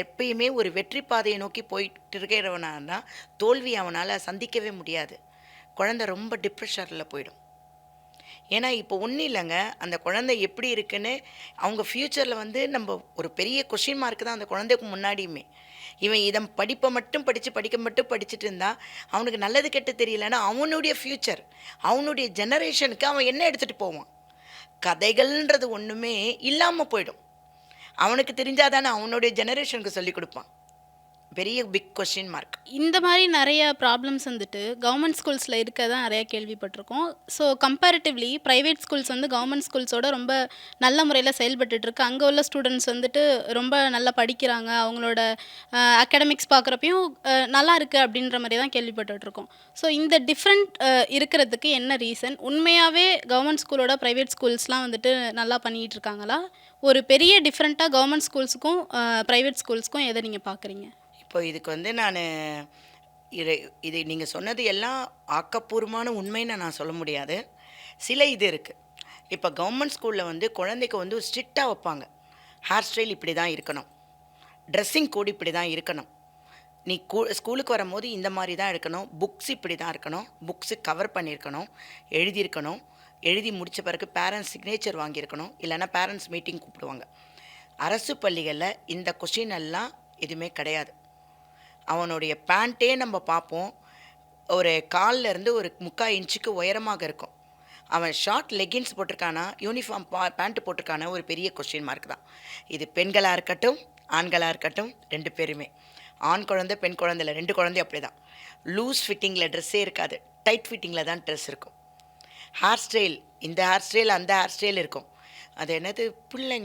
எப்பயுமே ஒரு வெற்றி பாதையை நோக்கி போயிட்டு இருக்கிறவனா தோல்வி அவனால் சந்திக்கவே முடியாது. குழந்தை ரொம்ப டிப்ரெஷனில் போயிடும். ஏன்னா இப்போ ஒன்றும் இல்லைங்க, அந்த குழந்தை எப்படி இருக்குன்னு அவங்க ஃப்யூச்சரில் வந்து நம்ம ஒரு பெரிய கொஷின் மார்க் தான் அந்த குழந்தைக்கு முன்னாடியுமே. இவன் இதை படிப்பை மட்டும் படிச்சுட்டு இருந்தால் அவனுக்கு நல்லது கெட்டு தெரியலன்னா அவனுடைய ஃப்யூச்சர், அவனுடைய ஜெனரேஷனுக்கு அவன் என்ன எடுத்துகிட்டு போவான்? கதைகள்ன்றது ஒன்றுமே இல்லாமல் போயிடும். அவனுக்கு தெரிஞ்சாதானே அவனுடைய ஜெனரேஷனுக்கு சொல்லிக் கொடுப்பான். பெரிய பிக் கொஸ்டின் மார்க். இந்த மாதிரி நிறைய ப்ராப்ளம்ஸ் வந்துட்டு கவர்மெண்ட் ஸ்கூல்ஸில் இருக்க தான் நிறையா கேள்விப்பட்டிருக்கோம். ஸோ கம்பேரிட்டிவ்லி ப்ரைவேட் ஸ்கூல்ஸ் வந்து கவர்மெண்ட் ஸ்கூல்ஸோட ரொம்ப நல்ல முறையில் செயல்பட்டுருக்கு. அங்கே உள்ள ஸ்டூடெண்ட்ஸ் வந்துட்டு ரொம்ப நல்லா படிக்கிறாங்க, அவங்களோட அகாடமிக்ஸ் பார்க்குறப்பையும் நல்லா இருக்குது அப்படின்ற மாதிரி தான் கேள்விப்பட்டுருக்கோம். ஸோ இந்த டிஃப்ரெண்ட் இருக்கிறதுக்கு என்ன ரீசன்? உண்மையாகவே கவர்மெண்ட் ஸ்கூலோட ப்ரைவேட் ஸ்கூல்ஸ்லாம் வந்துட்டு நல்லா பண்ணிகிட்டு இருக்காங்களா? ஒரு பெரிய டிஃப்ரெண்ட்டாக கவர்மெண்ட் ஸ்கூல்ஸுக்கும் ப்ரைவேட் ஸ்கூல்ஸுக்கும் எதை நீங்கள் பார்க்குறீங்க? இப்போ இதுக்கு வந்து நான் இது நீங்கள் சொன்னது எல்லாம் ஆக்கப்பூர்வமான உண்மைன்னு நான் சொல்ல முடியாது. சில இது இருக்குது. இப்போ கவர்மெண்ட் ஸ்கூலில் வந்து குழந்தைக்கு வந்து ஸ்ட்ரிக்டாக வைப்பாங்க. ஹேர் ஸ்டைல் இப்படி தான் இருக்கணும், ட்ரெஸ்ஸிங் கோட் இப்படி தான் இருக்கணும், நீ ஸ்கூலுக்கு வரும்போது இந்த மாதிரி தான் இருக்கணும், புக்ஸ் இப்படி தான் இருக்கணும், புக்ஸு கவர் பண்ணியிருக்கணும், எழுதியிருக்கணும், எழுதி முடித்த பிறகு பேரண்ட்ஸ் சிக்னேச்சர் வாங்கியிருக்கணும், இல்லைன்னா பேரண்ட்ஸ் மீட்டிங் கூப்பிடுவாங்க. அரசு பள்ளிகளில் இந்த கொஷின் எல்லாம் எதுவுமே கிடையாது. அவனுடைய பேண்ட்டே நம்ம பார்ப்போம், ஒரு கால்லேருந்து ஒரு 3/4 இன்ச்சுக்கு உயரமாக இருக்கும். அவன் ஷார்ட் லெகின்ஸ் போட்டிருக்கானா, யூனிஃபார்ம் பேண்ட்டு போட்டிருக்கானா, ஒரு பெரிய கொஸ்டின் மார்க் தான். இது பெண்களாக இருக்கட்டும் ஆண்களாக இருக்கட்டும் 2 பேருமே. ஆண் குழந்தை பெண் குழந்தைல 2 குழந்தையும் அப்படி தான். லூஸ் ஃபிட்டிங்கில் ட்ரெஸ்ஸே இருக்காது, டைட் ஃபிட்டிங்கில் தான் ட்ரெஸ் இருக்கும். ஹேர் ஸ்டைல், இந்த ஹேர் ஸ்டைல் அந்த ஹேர் ஸ்டைல் இருக்கும். அது என்னது,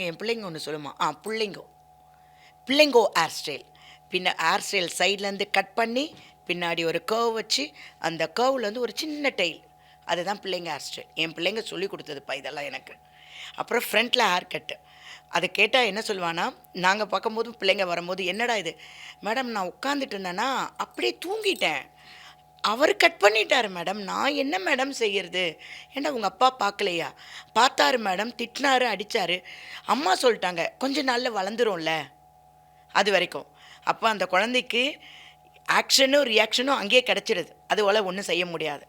என் பிள்ளைங்க ஒன்று சொல்லுமா, பிள்ளைங்கோ ஹேர் ஸ்டைல். ஹேர் ஸ்டைல் சைட்லேருந்து கட் பண்ணி பின்னாடி ஒரு கர்வ் வச்சு அந்த கர்வ்லேருந்து ஒரு சின்ன டெயில், அதுதான் பிள்ளைங்க ஹேர் ஸ்டைல். என் பிள்ளைங்க சொல்லி கொடுத்ததுப்பா இதெல்லாம் எனக்கு. அப்புறம் ஃப்ரண்ட்டில் ஹேர் கட்டு. அதை கேட்டால் என்ன சொல்லுவானா, நாங்கள் பார்க்கும்போது பிள்ளைங்க வரும்போது, என்னடா இது மேடம், நான் உட்காந்துட்டு இருந்தேன்னா அப்படியே தூங்கிட்டேன், அவர் கட் பண்ணிட்டார் மேடம், நான் என்ன மேடம் செய்கிறது? ஏன்னா உங்கள் அப்பா பார்க்கலையா? பார்த்தாரு மேடம், திட்டினாரு, அடித்தார், அம்மா சொல்லிட்டாங்க, கொஞ்ச நாளில் வளர்ந்துரும்ல. அது வரைக்கும் அப்போ அந்த குழந்தைக்கு ஆக்ஷனும் ரியாக்ஷனும் அங்கேயே கிடச்சிடுது, அதுபோல் ஒன்றும் செய்ய முடியாது.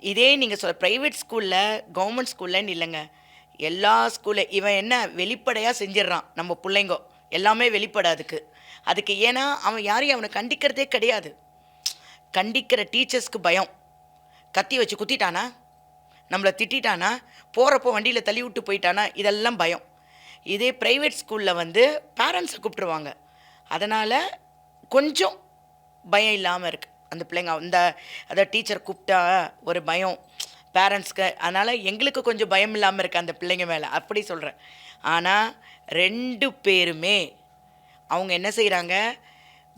இதே நீங்கள் ப்ரைவேட் ஸ்கூலில் கவர்மெண்ட் ஸ்கூல்லன்னு இல்லைங்க, எல்லா ஸ்கூலில் இவன் என்ன வெளிப்படையாக செஞ்சிடறான். நம்ம பிள்ளைங்கோ எல்லாமே வெளிப்படாதுக்கு. அதுக்கு ஏன்னா அவன் யாரையும் அவனை கண்டிக்கிறதே கிடையாது. கண்டிக்கிற டீச்சர்ஸ்க்கு பயம். கத்தி வச்சு குத்திட்டானா, நம்மளை திட்டானா, போகிறப்போ வண்டியில் தள்ளி விட்டு போயிட்டானா, இதெல்லாம் பயம். இதே ப்ரைவேட் ஸ்கூலில் வந்து பேரண்ட்ஸை கூப்பிட்ருவாங்க. அதனால் கொஞ்சம் பயம் இல்லாமல் இருக்குது அந்த பிள்ளைங்க. அதை டீச்சர் கூப்பிட்டா ஒரு பயம் பேரண்ட்ஸ்க்கு. அதனால் எங்களுக்கு கொஞ்சம் பயம் இல்லாமல் இருக்குது அந்த பிள்ளைங்க மேலே, அப்படி சொல்கிறேன். ஆனால் 2 பேருமே அவங்க என்ன செய்கிறாங்க,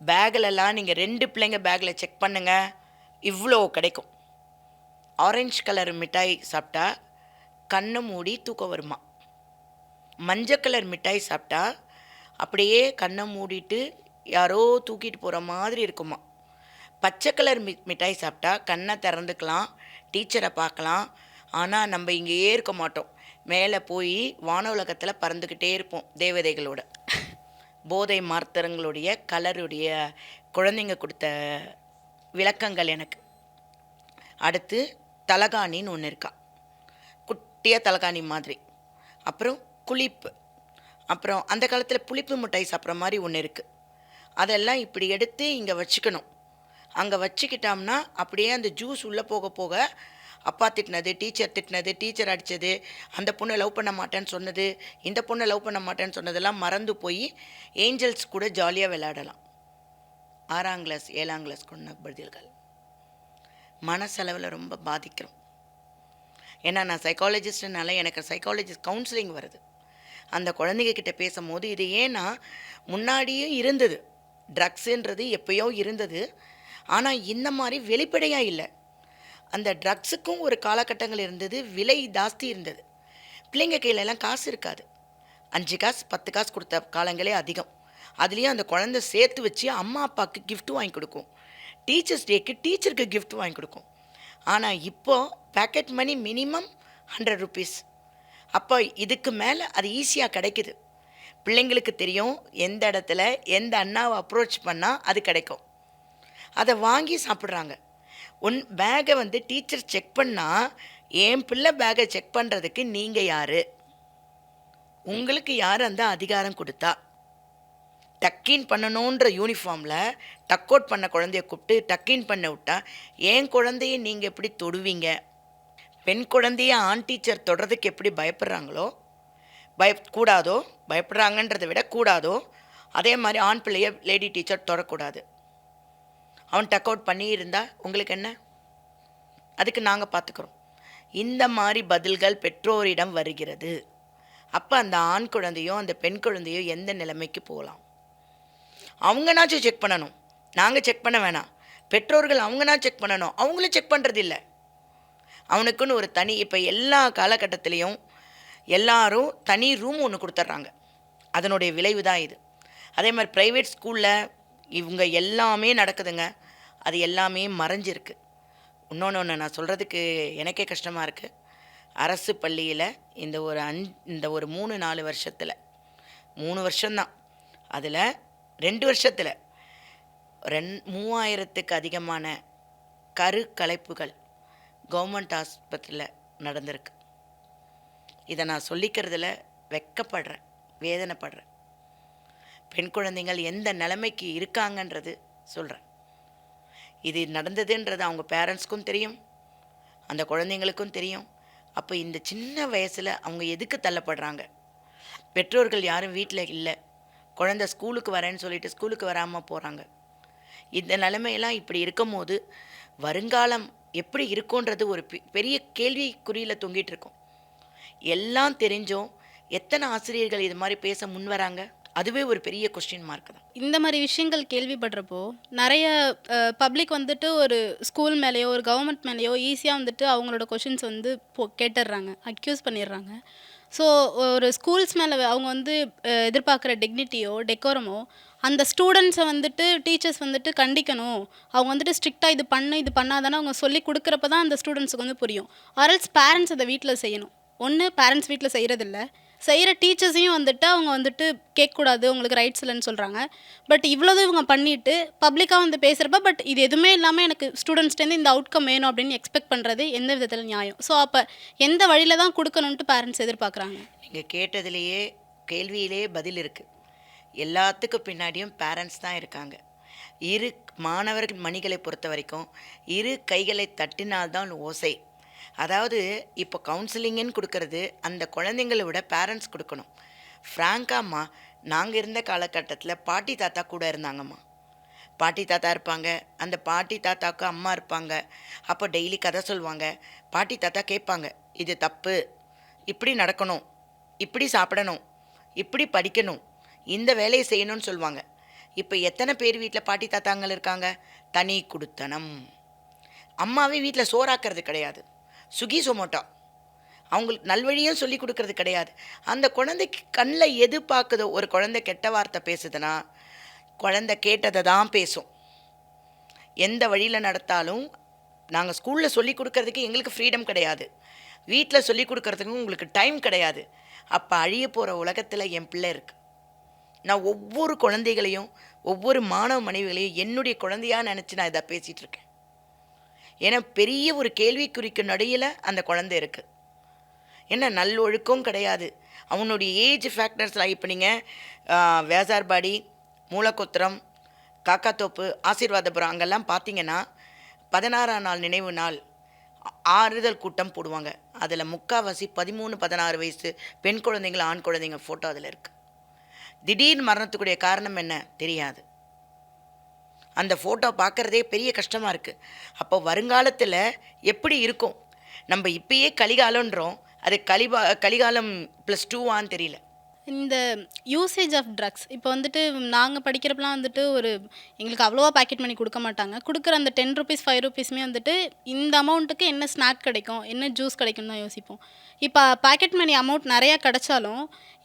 பேக்கிலலாம் நீங்கள் 2 பிள்ளைங்க பேக்கில் செக் பண்ணுங்கள், இவ்வளோ கிடைக்கும். ஆரஞ்சு கலர் மிட்டாய் சாப்பிட்டா கண்ணை மூடி தூக்கம் வருமா, மஞ்சள் கலர் மிட்டாய் சாப்பிட்டா அப்படியே கண்ணை மூடிட்டு யாரோ தூக்கிட்டு போகிற மாதிரி இருக்குமா, பச்சை கலர் மிட்டாய் சாப்பிட்டா கண்ணை திறந்துக்கலாம், டீச்சரை பார்க்கலாம். ஆனால் நம்ம இங்கேயே இருக்க மாட்டோம், மேலே போய் வான உலகத்தில் பறந்துக்கிட்டே இருப்போம் தேவதைகளோட. போதை மார்த்தரங்களுடைய கலருடைய குழந்தைங்க கொடுத்த விளக்கங்கள் எனக்கு. அடுத்து தலகாணின்னு ஒன்று இருக்கா, குட்டியாக தலகாணி மாதிரி. அப்புறம் குளிப்பு, அப்புறம் அந்த காலத்தில் புளிப்பு மிட்டாய் சாப்பிட்ற மாதிரி ஒன்று இருக்குது. அதெல்லாம் இப்படி எடுத்து இங்கே வச்சுக்கணும். அங்கே வச்சுக்கிட்டோம்னா அப்படியே அந்த ஜூஸ் உள்ளே போக போக அப்பா திட்டினது, டீச்சர் அடித்தது, அந்த பொண்ணை லவ் பண்ண மாட்டேன்னு சொன்னது, இந்த பொண்ணை லவ் பண்ண மாட்டேன்னு சொன்னதெல்லாம் மறந்து போய் ஏஞ்சல்ஸ் கூட ஜாலியாக விளையாடலாம். 6ஆம் கிளாஸ் 7ஆம் கிளாஸ் கொண்ட பதில்கள் மனசளவில் ரொம்ப பாதிக்கிறோம். ஏன்னா நான் சைக்காலஜிஸ்ட்னால எனக்கு சைக்காலஜிஸ்ட் கவுன்சிலிங் வருது. அந்த குழந்தைங்க கிட்ட பேசும்போது இது ஏன்னா முன்னாடியும் இருந்தது, ட்ரக்ஸுன்றது எப்பயோ இருந்தது, ஆனால் இந்த மாதிரி வெளிப்படையாக இல்லை. அந்த ட்ரக்ஸுக்கும் ஒரு காலகட்டங்கள் இருந்தது, விலை ஜாஸ்தி இருந்தது, பிள்ளைங்க கையிலெல்லாம் காசு இருக்காது. 5 காசு 10 காசு கொடுத்த காலங்களே அதிகம். அதுலேயும் அந்த குழந்தை சேர்த்து வச்சு அம்மா அப்பாவுக்கு gift வாங்கி கொடுக்கும், டீச்சர்ஸ் டேக்கு டீச்சருக்கு gift வாங்கி கொடுக்கும். ஆனால் இப்போது பேக்கெட் மணி மினிமம் 100 ருபீஸ். அப்போ இதுக்கு மேலே அது ஈஸியாக கிடைக்குது. பிள்ளைங்களுக்கு தெரியும் எந்த இடத்துல எந்த அண்ணாவை அப்ரோச் பண்ணால் அது கிடைக்கும், அதை வாங்கி சாப்பிட்றாங்க. பேக்கை வந்து டீச்சர் செக் பண்ணால் என் பிள்ளை பேக்கை செக் பண்ணுறதுக்கு நீங்கள் யார், உங்களுக்கு யார் அந்த அதிகாரம் கொடுத்தா? டக்கின் பண்ணணுன்ற யூனிஃபார்மில் டக் அவுட் பண்ண குழந்தைய கூப்பிட்டு டக்கின் பண்ண விட்டா என் குழந்தைய நீங்கள் எப்படி தொடுவீங்க? பெண் குழந்தைய ஆண் டீச்சர் தொடுறதுக்கு எப்படி பயப்படுறாங்களோ, கூடாதோ, பயப்படுறாங்கன்றதை விட கூடாதோ, அதே மாதிரி ஆண் பிள்ளைய லேடி டீச்சர் தொடக்கூடாது. அவன் டக் அவுட் பண்ணி இருந்தால் உங்களுக்கு என்ன? அதுக்கு நாங்கள் பார்த்துக்குறோம். இந்த மாதிரி பதில்கள் பெற்றோரிடம் வருகிறது. அப்போ அந்த ஆண் குழந்தையோ அந்த பெண் குழந்தையோ எந்த நிலைமைக்கு போகலாம்? அவங்கனாச்சும் செக் பண்ணணும், நாங்கள் செக் பண்ண வேணாம். பெற்றோர்கள் அவங்கனா செக் பண்ணணும், அவங்களும் செக் பண்ணுறது இல்லை. அவனுக்குன்னு ஒரு தனி, இப்போ எல்லா காலகட்டத்திலையும் எல்லாரும் தனி ரூம் ஒன்று கொடுத்துட்றாங்க. அதனுடைய விளைவு தான் இது. அதே மாதிரி ப்ரைவேட் ஸ்கூலில் இவங்க எல்லாமே நடக்குதுங்க, அது எல்லாமே மறைஞ்சிருக்கு. இன்னொன்று நான் சொல்கிறதுக்கு எனக்கே கஷ்டமாக இருக்குது. அரசு பள்ளியில் இந்த ஒரு 3-4 வருஷத்தில் 3 வருஷம்தான், அதில் 2 வருஷத்தில் 3000த்துக்கு அதிகமான கலைப்புகள் கவர்மெண்ட் ஆஸ்பத்திரியில் நடந்திருக்கு. இதை நான் சொல்லிக்கிறதுல வெட்கப்படுறேன், வேதனைப்படுறேன். பெண் குழந்தைகள் எந்த நிலைமைக்கு இருக்காங்கன்றது சொல்கிறேன். இது நடந்ததுன்றது அவங்க பேரண்ட்ஸ்க்கும் தெரியும், அந்த குழந்தைங்களுக்கும் தெரியும். அப்போ இந்த சின்ன வயசில் அவங்க எதுக்கு தள்ளப்படுறாங்க? பெற்றோர்கள் யாரும் வீட்டில் இல்லை, குழந்தை ஸ்கூலுக்கு வரேன்னு சொல்லிட்டு ஸ்கூலுக்கு வராமல் போகிறாங்க. இந்த நிலைமையெல்லாம் இப்படி இருக்கும் போது வருங்காலம் எப்படி இருக்குன்றது ஒரு பெரிய கேள்விக்குறியில் தொங்கிட்டு இருக்கும். எல்லாம் தெரிஞ்சும் எத்தனை ஆசிரியர்கள் இது மாதிரி பேச முன் வராங்க? அதுவே ஒரு பெரிய கொஸ்டின் மார்க் தான். இந்த மாதிரி விஷயங்கள் கேள்விப்படுறப்போ நிறைய பப்ளிக் வந்துட்டு ஒரு ஸ்கூல் மேலேயோ ஒரு கவர்மெண்ட் மேலேயோ ஈஸியாக வந்துட்டு அவங்களோட கொஷின்ஸ் வந்து கேட்டுடுறாங்க, அக்யூஸ் பண்ணிடுறாங்க. ஸோ ஒரு ஸ்கூல்ஸ் மேலே அவங்க வந்து எதிர்பார்க்குற டிக்னிட்டியோ டெக்கோரமோ அந்த ஸ்டூடெண்ட்ஸை வந்துட்டு டீச்சர்ஸ் வந்துட்டு கண்டிக்கணும், அவங்க வந்துட்டு ஸ்ட்ரிக்டாக இது பண்ணாதானே அவங்க சொல்லி கொடுக்குறப்ப தான் அந்த ஸ்டூடெண்ட்ஸுக்கு வந்து புரியும். ஆர்எல்ஸ் பேரண்ட்ஸ் அதை வீட்டில் செய்யணும். ஒன்று பேரண்ட்ஸ் வீட்டில் செய்கிறதில்ல, செய்கிற டீச்சர்ஸையும் வந்துட்டு அவங்க வந்துட்டு கேட்கக்கூடாது, உங்களுக்கு ரைட்ஸ் இல்லைன்னு சொல்கிறாங்க. பட் இவ்வளோது இவங்க பண்ணிவிட்டு பப்ளிக்காக வந்து பேசுகிறப்ப பட் இது எதுவுமே இல்லாமல் எனக்கு ஸ்டூடெண்ட்ஸ்டேருந்து இந்த அவுட்கம் வேணும் அப்படின்னு எக்ஸ்பெக்ட் பண்ணுறது எந்த விதத்தில் நியாயம்? ஸோ அப்போ எந்த வழியில் தான் கொடுக்கணுன்ட்டு பேரண்ட்ஸ் எதிர்பார்க்குறாங்க? நீங்கள் கேட்டதுலேயே கேள்வியிலே பதில் இருக்குது. எல்லாத்துக்கும் பின்னாடியும் பேரண்ட்ஸ் தான் இருக்காங்க. இரு மாணவர்கள் மணிகளை பொறுத்த வரைக்கும் இரு கைகளை தட்டினால்தான் ஓசை. அதாவது இப்போ கவுன்சிலிங்குன்னு கொடுக்கறது அந்த குழந்தைங்களை விட பேரண்ட்ஸ் கொடுக்கணும். ஃப்ராங்காம்மா, நாங்கள் இருந்த காலகட்டத்தில் பாட்டி தாத்தா கூட இருந்தாங்கம்மா. பாட்டி தாத்தா இருப்பாங்க, அந்த பாட்டி தாத்தாவுக்கு அம்மா இருப்பாங்க. அப்போ டெய்லி கதை சொல்லுவாங்க. பாட்டி தாத்தா கேட்பாங்க, இது தப்பு, இப்படி நடக்கணும், இப்படி சாப்பிடணும், இப்படி படிக்கணும், இந்த வேலையை செய்யணும்னு சொல்லுவாங்க. இப்போ எத்தனை பேர் வீட்டில் பாட்டி தாத்தாங்கள் இருக்காங்க? தனி குடுத்தனம். அம்மாவே வீட்டில் சோறாக்கிறது கிடையாது, சுகி சொமோட்டோ. அவங்களுக்கு நல்வழியும் சொல்லி கொடுக்கறது கிடையாது. அந்த குழந்தைக்கு கண்ணில் எது பார்க்குதோ, ஒரு குழந்தை கெட்ட வார்த்தை பேசுதுன்னா குழந்தை கேட்டதை தான் பேசும். எந்த வழியில் நடத்தாலும் நாங்கள் ஸ்கூலில் சொல்லி கொடுக்கறதுக்கு எங்களுக்கு ஃப்ரீடம் கிடையாது, வீட்டில் சொல்லி கொடுக்கறதுக்கும் உங்களுக்கு டைம் கிடையாது. அப்போ அழிய போகிற உலகத்தில் என் பிள்ளை இருக்குது. நான் ஒவ்வொரு குழந்தைகளையும், ஒவ்வொரு மாணவ மனைவிகளையும் என்னுடைய குழந்தையாக நினச்சி நான் இதை பேசிகிட்டு இருக்கேன். ஏன்னா பெரிய ஒரு கேள்விக்குறிக்கு நடுவில் அந்த குழந்தை இருக்குது. ஏன்னா நல்லொழுக்கம் கிடையாது. அவனுடைய ஏஜ் ஃபேக்டர்ஸ்லாம் இப்போ நீங்கள் வேசார்பாடி, மூலக்கொத்திரம், காக்காத்தோப்பு, ஆசீர்வாதபுரம் அங்கெல்லாம் பார்த்தீங்கன்னா 16ஆம் நாள் நினைவு நாள் ஆறுதல் கூட்டம் போடுவாங்க. அதில் முக்கால்வாசி 13-16 வயசு பெண் குழந்தைங்கள், ஆண் குழந்தைங்க ஃபோட்டோ அதில் இருக்குது. திடீர்னு மரணத்துக்குடைய காரணம் என்ன தெரியாது. அந்த ஃபோட்டோ பார்க்குறதே பெரிய கஷ்டமாக இருக்குது. அப்போ வருங்காலத்தில் எப்படி இருக்கும்? நம்ம இப்பயே கலிகாலன்றோம், அது கலிகாலம் +2 தெரியல. இந்த யூசேஜ் ஆஃப் ட்ரக்ஸ் இப்போ வந்துட்டு நாங்கள் படிக்கிறப்பலாம் வந்துட்டு எங்களுக்கு அவ்வளோவா பாக்கெட் மணி கொடுக்க மாட்டாங்க. கொடுக்குற அந்த 10 ருபீஸ் 5 ருபீஸுமே வந்துட்டு இந்த அமௌண்ட்டுக்கு என்ன ஸ்நாக் கிடைக்கும், என்ன ஜூஸ் கிடைக்கும் தான் யோசிப்போம். இப்போ பாக்கெட் மணி அமௌண்ட் நிறையா கிடைச்சாலும்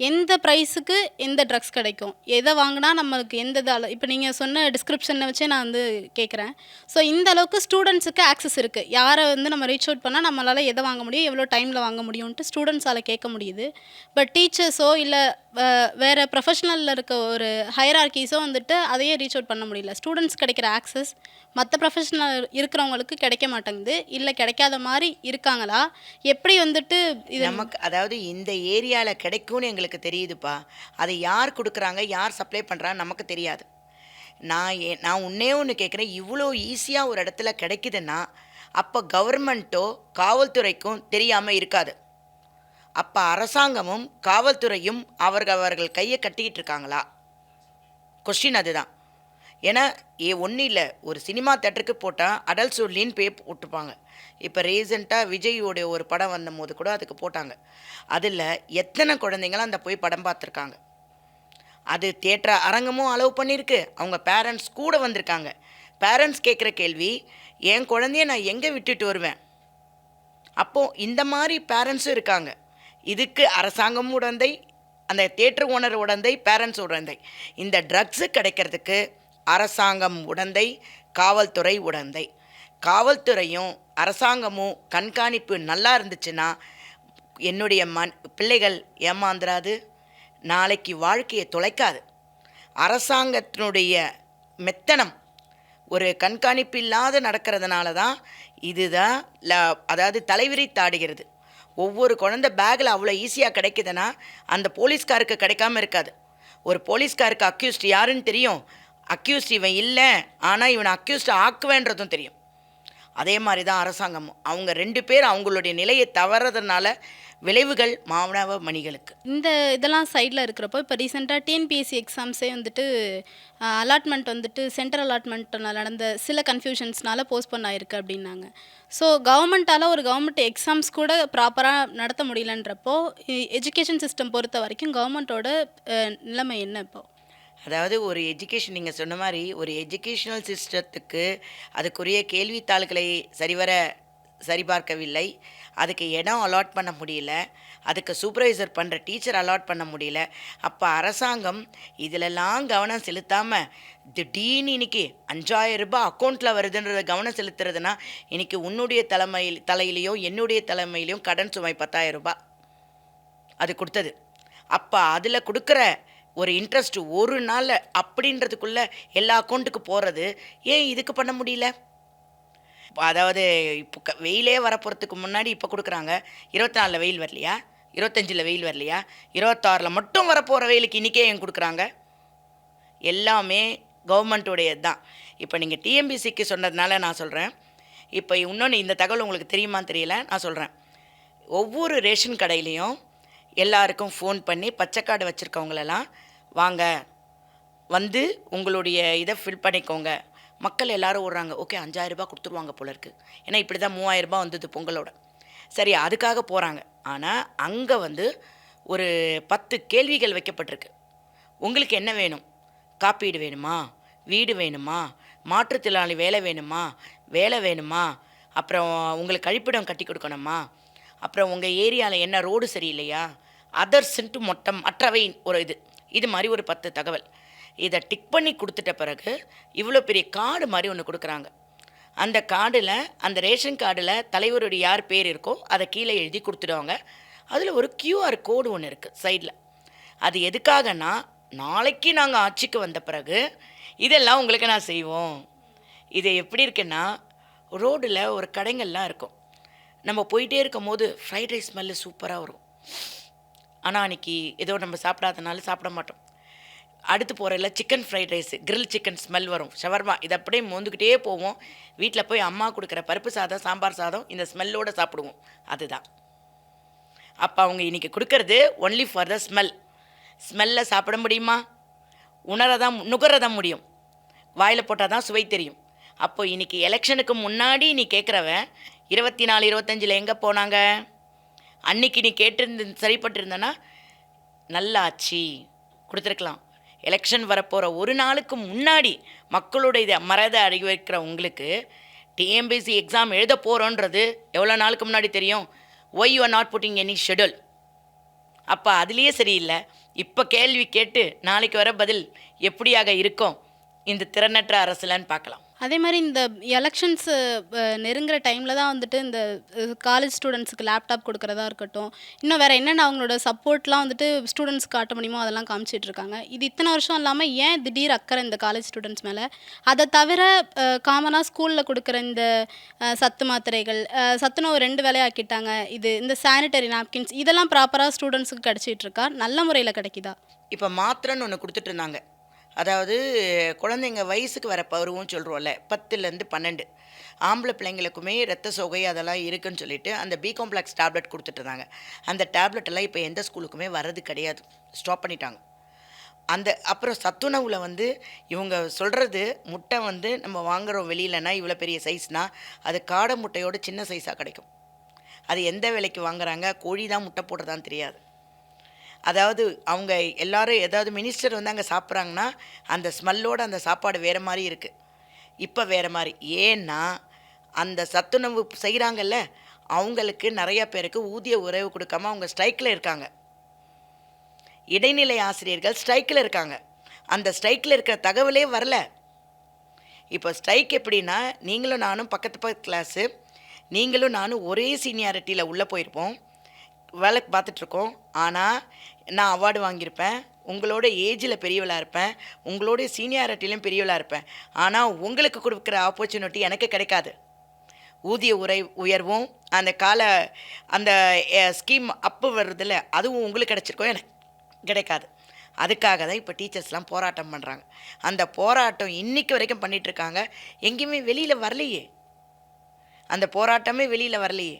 எந்த ப்ரைஸுக்கு எந்த ட்ரக்ஸ் கிடைக்கும், எதை வாங்கினா நம்மளுக்கு எந்த இப்போ நீங்கள் சொன்ன டிஸ்கிரிப்ஷனை வச்சே நான் வந்து கேட்குறேன். ஸோ இந்த அளவுக்கு ஸ்டூடெண்ட்ஸுக்கு ஆக்சஸ் இருக்குது. யாரை வந்து நம்ம ரீச் அவுட் பண்ணால் நம்மளால் எதை வாங்க முடியும், எவ்வளோ டைமில் வாங்க முடியும்ன்ட்டு ஸ்டூடெண்ட்ஸால் கேட்க முடியுது. பட் டீச்சர்ஸோ இல்லை வேறு ப்ரொஃபஷ்னலில் இருக்க ஒரு ஹையரார்கீஸோ வந்துட்டு அதையே ரீச் அவுட் பண்ண முடியல. ஸ்டூடெண்ட்ஸ் கிடைக்கிற ஆக்சஸ் மற்ற ப்ரொஃபஷ்னல் இருக்கிறவங்களுக்கு கிடைக்க மாட்டேங்குது. இல்லை கிடைக்காத மாதிரி இருக்காங்களா, எப்படி வந்துட்டு இது நமக்கு? அதாவது இந்த ஏரியாவில் கிடைக்கும்னு எங்களுக்கு தெரியுதுப்பா, அதை யார் கொடுக்குறாங்க, யார் சப்ளை பண்ணுறான்னு நமக்கு தெரியாது. நான் ஒன்றே ஒன்று கேட்குறேன், இவ்வளோ ஈஸியாக ஒரு இடத்துல கிடைக்குதுன்னா அப்போ கவர்மெண்ட்டோ காவல்துறைக்கும் தெரியாமல் இருக்காது. அப்போ அரசாங்கமும் காவல்துறையும் அவர்கள் கையை கட்டிக்கிட்டு இருக்காங்களா? கொஸ்டின் அதுதான். ஏன்னா ஒன்றும் இல்லை, ஒரு சினிமா தேட்டருக்கு போட்டால் அடல்ட் ஒன்லின்னு போட்டுப்பாங்க. இப்போ ரீசெண்டாக விஜயோடைய ஒரு படம் வந்தபோது கூட அதுக்கு போட்டாங்க. அதில் எத்தனை குழந்தைங்களும் அந்த போய் படம் பார்த்துருக்காங்க. அது தியேட்டர் அரங்கமும் அலோவ் பண்ணியிருக்கு, அவங்க பேரண்ட்ஸ் கூட வந்திருக்காங்க. பேரண்ட்ஸ் கேட்குற கேள்வி, என் குழந்தைய நான் எங்கே விட்டுட்டு வருவேன்? அப்போது இந்த மாதிரி பேரண்ட்ஸும் இருக்காங்க. இதுக்கு அரசாங்கம் உடந்தை, அந்த தியேட்டர் ஓனர் உடந்தை, பேரண்ட்ஸ் உடந்தை. இந்த ட்ரக்ஸு கிடைக்கிறதுக்கு அரசாங்கம் உடந்தை, காவல்துறை உடந்தை. காவல்துறையும் அரசாங்கமும் கண்காணிப்பு நல்லா இருந்துச்சுன்னா என்னுடைய பிள்ளைகள் ஏமாந்துராது, நாளைக்கு வாழ்க்கையை தொலைக்காது. அரசாங்கத்தினுடைய மெத்தனம் ஒரு கண்காணிப்பு இல்லாத நடக்கிறதுனால தான் இதுதான் அதாவது தலைவிரித்தாடுகிறது. ஒவ்வொரு குழந்தை பேக்கில் அவ்வளோ ஈஸியாக கிடைக்குதுன்னா அந்த போலீஸ்காருக்கு கிடைக்காம இருக்காது. ஒரு போலீஸ்காருக்கு அக்யூஸ்ட் யாருன்னு தெரியும், அக்யூஸ்ட் இவன் இல்லை, ஆனால் இவனை அக்யூஸ்ட் ஆக்குவேன்றதும் தெரியும். அதே மாதிரி தான் அரசாங்கமும். அவங்க 2 பேர் அவங்களுடைய நிலையை தவறதுனால விளைவுகள் மாணவ மணிகளுக்கு. இந்த இதெல்லாம் சைடில் இருக்கிறப்போ இப்போ ரீசெண்டாக டிஎன்பிஎஸ்சி எக்ஸாம்ஸே வந்துட்டு அலாட்மெண்ட் வந்துட்டு சென்ட்ரல் அலாட்மெண்ட்டில் நடந்த சில கன்ஃபியூஷன்ஸ்னால போஸ்ட்போன் ஆகிருக்கு அப்படின்னாங்க. ஸோ கவர்மெண்ட் எக்ஸாம்ஸ் கூட ப்ராப்பராக நடத்த முடியலன்றப்போ எஜுகேஷன் சிஸ்டம் பொறுத்த வரைக்கும் கவர்மெண்ட்டோட நிலைமை என்ன இப்போ? அதாவது ஒரு எஜுகேஷன், நீங்கள் சொன்ன மாதிரி ஒரு எஜுகேஷனல் சிஸ்டத்துக்கு அதுக்குரிய கேள்வித்தாள்களை சரிபார்க்கவில்லை, அதுக்கு இடம் அலாட் பண்ண முடியல, அதுக்கு சூப்பர்வைசர் பண்ணுற டீச்சர் அலாட் பண்ண முடியல. அப்போ அரசாங்கம் இதிலெல்லாம் கவனம் செலுத்தாமல் திடீர்னு இன்றைக்கி 5000 ரூபாய் அக்கௌண்ட்டில் வருதுன்றத கவனம் செலுத்துறதுனா இன்றைக்கி உன்னுடைய தலையிலையும் என்னுடைய தலைமையிலையும் கடன் சுமை 10,000 ரூபாய் அது கொடுத்தது. அப்போ அதில் கொடுக்குற ஒரு இன்ட்ரெஸ்ட் ஒரு நாள் அப்படின்றதுக்குள்ளே எல்லா அக்கௌண்ட்டுக்கு போகிறது ஏன் இதுக்கு பண்ண முடியல? அதாவது இப்போ வெயிலே வரப்போகிறதுக்கு முன்னாடி இப்போ கொடுக்குறாங்க, 24 வெயில் வரலையா, 25 வெயில் வரலையா, 26 மட்டும் வரப்போகிற வெயிலுக்கு இன்றைக்கே ஏன் கொடுக்குறாங்க? எல்லாமே கவர்மெண்ட்டுடையது தான். இப்போ நீங்கள் டிஎம்பிசிக்கு சொன்னதுனால நான் சொல்கிறேன். இப்போ இன்னொன்று, இந்த தகவல் உங்களுக்கு தெரியுமான்னு தெரியல, நான் சொல்கிறேன். ஒவ்வொரு ரேஷன் கடையிலையும் எல்லாருக்கும் ஃபோன் பண்ணி பச்சை கார்டு வச்சுருக்கவங்களெல்லாம் வாங்க வந்து உங்களுடைய இதை ஃபில் பண்ணிக்கோங்க. மக்கள் எல்லோரும் ஓடுறாங்க. ஓகே 5000 ரூபாய் கொடுத்துருவாங்க போல இருக்குது. ஏன்னா இப்படி தான் 3000 ரூபாய் வந்தது பொங்கலோட. சரி, அதுக்காக போகிறாங்க. ஆனால் அங்கே வந்து ஒரு 10 கேள்விகள் வைக்கப்பட்டிருக்கு. உங்களுக்கு என்ன வேணும்? காப்பீடு வேணுமா? வீடு வேணுமா? மாற்றுத்திறனாளி வேலை வேணுமா? வேலை வேணுமா? அப்புறம் உங்களுக்கு கழிப்பிடம் கட்டி கொடுக்கணுமா? அப்புறம் உங்கள் ஏரியாவில் என்ன ரோடு சரியில்லையா? அதர்ஸ்ன்ட்டு மற்றவை ஒரு இது மாதிரி ஒரு 10 தகவல். இதை டிக் பண்ணி கொடுத்துட்ட பிறகு இவ்வளோ பெரிய கார்டு மாதிரி ஒன்று கொடுக்குறாங்க. அந்த கார்டில், அந்த ரேஷன் கார்டில் தலைவருடைய யார் பேர் இருக்கோ அதை கீழே எழுதி கொடுத்துடுவாங்க. அதில் ஒரு QR கோடு ஒன்று இருக்குது சைடில். அது எதுக்காகனா, நாளைக்கு நாங்கள் ஆட்சிக்கு வந்த பிறகு இதெல்லாம் உங்களுக்கு நான் செய்வோம். இது எப்படி இருக்குன்னா, ரோடில் ஒரு கடைங்கள்லாம் இருக்கும். நம்ம போயிட்டே இருக்கும் போது ஃப்ரைட் ரைஸ் ஸ்மெல்லு சூப்பராக வரும். ஆனால் அன்றைக்கி ஏதோ நம்ம சாப்பிடாதனால சாப்பிட மாட்டோம். அடுத்து போகிறதில்ல chicken fried rice, grill chicken smell வரும், ஷவர்மா, இதை அப்படியே மோந்துக்கிட்டே போவோம். வீட்டில் போய் அம்மா கொடுக்குற பருப்பு சாதம், சாம்பார் சாதம் இந்த ஸ்மெல்லோடு சாப்பிடுவோம். அதுதான். அப்போ அவங்க இன்றைக்கி கொடுக்கறது ஒன்லி ஃபார் த ஸ்மெல்லை சாப்பிட முடியுமா? நுகரதான் முடியும். வாயில் போட்டால் தான் சுவை தெரியும். அப்போ இன்றைக்கி எலெக்ஷனுக்கு முன்னாடி நீ கேட்குறவன் 24, 25 எங்கே போனாங்க? அன்றைக்கி நீ சரிப்பட்டிருந்தனா நல்ல ஆட்சி கொடுத்துருக்கலாம். எலெக்ஷன் வரப்போகிற ஒரு நாளுக்கு முன்னாடி மக்களுடைய இதை மறத அறிவிக்கிற உங்களுக்கு டிஎம்பிசி எக்ஸாம் எழுத போகிறோன்றது எவ்வளோ நாளுக்கு முன்னாடி தெரியும்? Why you are not pudding any schedule. அப்போ அதுலேயே சரியில்லை. இப்போ கேள்வி கேட்டு நாளைக்கு வர பதில் எப்படியாக இருக்கும் இந்த திறனற்ற அரசுலன்னு பார்க்கலாம். அதே மாதிரி இந்த எலெக்ஷன்ஸ் நெருங்குற டைமில் தான் வந்துட்டு இந்த காலேஜ் ஸ்டூடெண்ட்ஸுக்கு லேப்டாப் கொடுக்குறதா இருக்கட்டும், இன்னும் வேறு என்னென்ன அவங்களோட சப்போர்ட்லாம் வந்துட்டு ஸ்டூடெண்ட்ஸ்க்கு காட்ட முடியுமோ அதெல்லாம் காமிச்சிட்ருக்காங்க. இது இத்தனை வருஷம் இல்லாமல் ஏன் திடீர் அக்கறை இந்த காலேஜ் ஸ்டூடெண்ட்ஸ் மேலே? அதை தவிர காமனாக ஸ்கூலில் கொடுக்குற இந்த சத்து மாத்திரைகள், சத்துணவு 2 வேலையாக்கிட்டாங்க, இந்த சானிட்டரி நாப்கின்ஸ் இதெல்லாம் ப்ராப்பராக ஸ்டூடெண்ட்ஸுக்கு கிடச்சிட்ருக்கா? நல்ல முறையில் கிடைக்குதா? இப்போ மாத்திரைன்னு ஒன்று கொடுத்துட்டு இருந்தாங்க. அதாவது குழந்தைங்க வயசுக்கு வர பருவம்னு சொல்கிறோம்ல, 10லேருந்து 12 ஆம்பளை பிள்ளைங்களுக்குமே ரத்த சோகை அதெல்லாம் இருக்குதுன்னு சொல்லிட்டு அந்த பி காம்ப்ளெக்ஸ் டேப்லெட் கொடுத்துட்ருந்தாங்க. அந்த டேப்லெட்டெல்லாம் இப்போ எந்த ஸ்கூலுக்குமே வர்றது கிடையாது, ஸ்டாப் பண்ணிட்டாங்க. அப்புறம் சத்துணவில் வந்து இவங்க சொல்கிறது முட்டை வந்து நம்ம வாங்குகிறோம் வெளியிலனா இவ்வளோ பெரிய சைஸ்னால் அது காடை முட்டையோட சின்ன சைஸாக கிடைக்கும். அது எந்த விலைக்கு வாங்குறாங்க? கோழி தான் முட்டை போடுறதான்னு தெரியாது. அதாவது அவங்க எல்லோரும் ஏதாவது மினிஸ்டர் வந்து அங்கே சாப்பிட்றாங்கன்னா அந்த ஸ்மெல்லோடு அந்த சாப்பாடு வேறு மாதிரி இருக்குது. இப்போ வேறு மாதிரி. ஏன்னா அந்த சத்துணவு செய்கிறாங்கல்ல, அவங்களுக்கு நிறையா பேருக்கு ஊதிய உறவு கொடுக்காம அவங்க ஸ்ட்ரைக்கில் இருக்காங்க. இடைநிலை ஆசிரியர்கள் ஸ்ட்ரைக்கில் இருக்காங்க. அந்த ஸ்ட்ரைக்கில் இருக்கிற தகவலே வரல. இப்போ ஸ்ட்ரைக் எப்படின்னா, நீங்களும் நானும் பக்கத்து கிளாஸு, நீங்களும் நானும் ஒரே சீனியாரிட்டியில் உள்ளே போயிருப்போம், வேலை பார்த்துட்ருக்கோம். ஆனால் நான் அவார்டு வாங்கியிருப்பேன், உங்களோட ஏஜில் பெரியவளாக இருப்பேன், உங்களோட சீனியாரிட்டிலையும் பெரியவளாக இருப்பேன். ஆனால் உங்களுக்கு கொடுக்குற ஆப்பர்ச்சுனிட்டி எனக்கு கிடைக்காது. ஊதிய உயர்வும் அந்த ஸ்கீம் அப்பு வருதில்ல, அதுவும் உங்களுக்கு கிடச்சிருக்கோம், எனக்கு கிடைக்காது. அதுக்காக தான் இப்போ டீச்சர்ஸ்லாம் போராட்டம் பண்ணுறாங்க. அந்த போராட்டம் இன்றைக்கி வரைக்கும் பண்ணிகிட்ருக்காங்க. எங்கேயுமே வெளியில் வரலையே, அந்த போராட்டமே வெளியில் வரலையே.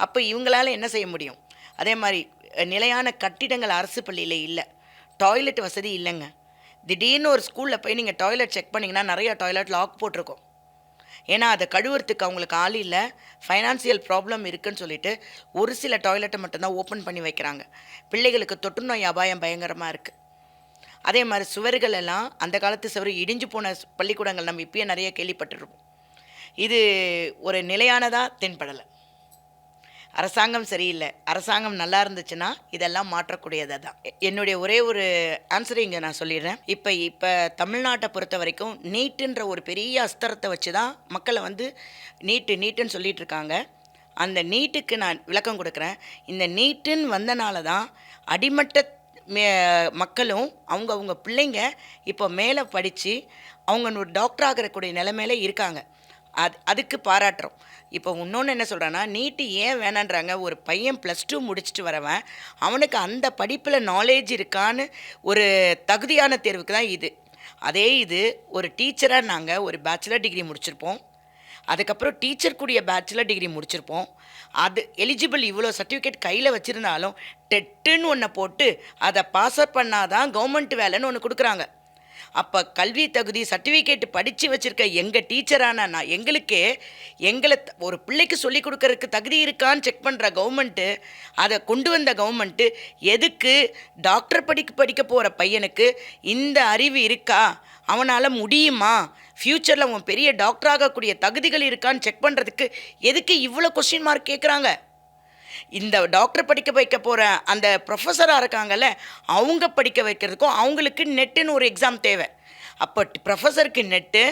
அப்போ இவங்களால் என்ன செய்ய முடியும்? அதே மாதிரி நிலையான கட்டிடங்கள் அரசு பள்ளியில் இல்லை, டாய்லெட் வசதி இல்லைங்க. திடீர்னு ஒரு ஸ்கூலில் போய் நீங்கள் டாய்லெட் செக் பண்ணிங்கன்னா நிறையா டாய்லெட் லாக் போட்டிருக்கோம். ஏன்னா அதை கழுவுறதுக்கு அவங்களுக்கு ஆள் இல்லை, ஃபைனான்சியல் ப்ராப்ளம் இருக்குதுன்னு சொல்லிட்டு ஒரு சில டாய்லெட்டை மட்டும்தான் ஓப்பன் பண்ணி வைக்கிறாங்க. பிள்ளைகளுக்கு தொற்றுநோய் அபாயம் பயங்கரமாக இருக்குது. அதே மாதிரி சுவர்கள் எல்லாம் அந்த காலத்து சுவர் இடிஞ்சு போன பள்ளிக்கூடங்கள் நம்ம இப்பயே நிறைய கேள்விப்பட்டிருப்போம். இது ஒரு நிலையானதாக தென்படலை. அரசாங்கம் சரியில்லை. அரசாங்கம் நல்லா இருந்துச்சுன்னா இதெல்லாம் மாற்றக்கூடியதை தான். என்னுடைய ஒரே ஒரு ஆன்சரை இங்கே நான் சொல்லிடுறேன். இப்போ தமிழ்நாட்டை பொறுத்த வரைக்கும் நீட்டுன்ற ஒரு பெரிய அஸ்திரத்தை வச்சு தான் மக்களை வந்து நீட்டுன்னு சொல்லிட்டு இருக்காங்க. அந்த நீட்டுக்கு நான் விளக்கம் கொடுக்குறேன். இந்த நீட்டுன்னு வந்தனால தான் அடிமட்ட மக்களும் அவங்க பிள்ளைங்க இப்போ மேலே படித்து அவங்க ஒரு டாக்டர் ஆகிறக்கூடிய நிலைமையில இருக்காங்க. அதுக்கு பாராட்டுறோம். இப்போ இன்னொன்று என்ன சொல்கிறேன்னா, நீட்டு ஏன் வேணான்றாங்க? ஒரு பையன் +2 முடிச்சுட்டு வரவன் அவனுக்கு அந்த படிப்பில் நாலேஜ் இருக்கான்னு ஒரு தகுதியான தேர்வுக்கு தான் இது. அதே இது ஒரு டீச்சராக நாங்கள் ஒரு பேச்சுலர் டிகிரி முடிச்சிருப்போம், அதுக்கப்புறம் டீச்சர் கூடிய பேச்சுலர் டிகிரி முடிச்சிருப்போம். அது எலிஜிபிள் இவ்வளோ சர்டிஃபிகேட் கையில் வச்சுருந்தாலும் டெட்டுன்னு ஒன்றை போட்டு அதை பாஸ் அப் பண்ணாதான் கவர்மெண்ட் வேலைன்னு ஒன்று கொடுக்குறாங்க. அப்போ கல்வி தகுதி சர்டிஃபிகேட் படித்து வச்சுருக்க எங்கள் டீச்சரான நான் எங்களை ஒரு பிள்ளைக்கு சொல்லிக் கொடுக்கறதுக்கு தகுதி இருக்கான்னு செக் பண்ணுற கவர்மெண்ட்டு, அதை கொண்டு வந்த கவர்மெண்ட்டு எதுக்கு டாக்டர் படிக்க போகிற பையனுக்கு இந்த அறிவு இருக்கா, அவனால் முடியுமா, ஃப்யூச்சரில் அவன் பெரிய டாக்டராகக்கூடிய தகுதிகள் இருக்கான்னு செக் பண்ணுறதுக்கு எதுக்கு இவ்வளோ கொஸ்டின் மார்க் கேட்குறாங்க? இந்த டாக்டர் படிக்க வைக்க போகிற அந்த ப்ரொஃபஸராக இருக்காங்கல்ல, அவங்க படிக்க வைக்கிறதுக்கும் அவங்களுக்கு நெட்டுன்னு ஒரு எக்ஸாம் தேவை. அப்போ ப்ரொஃபஸருக்கு நெட்டு,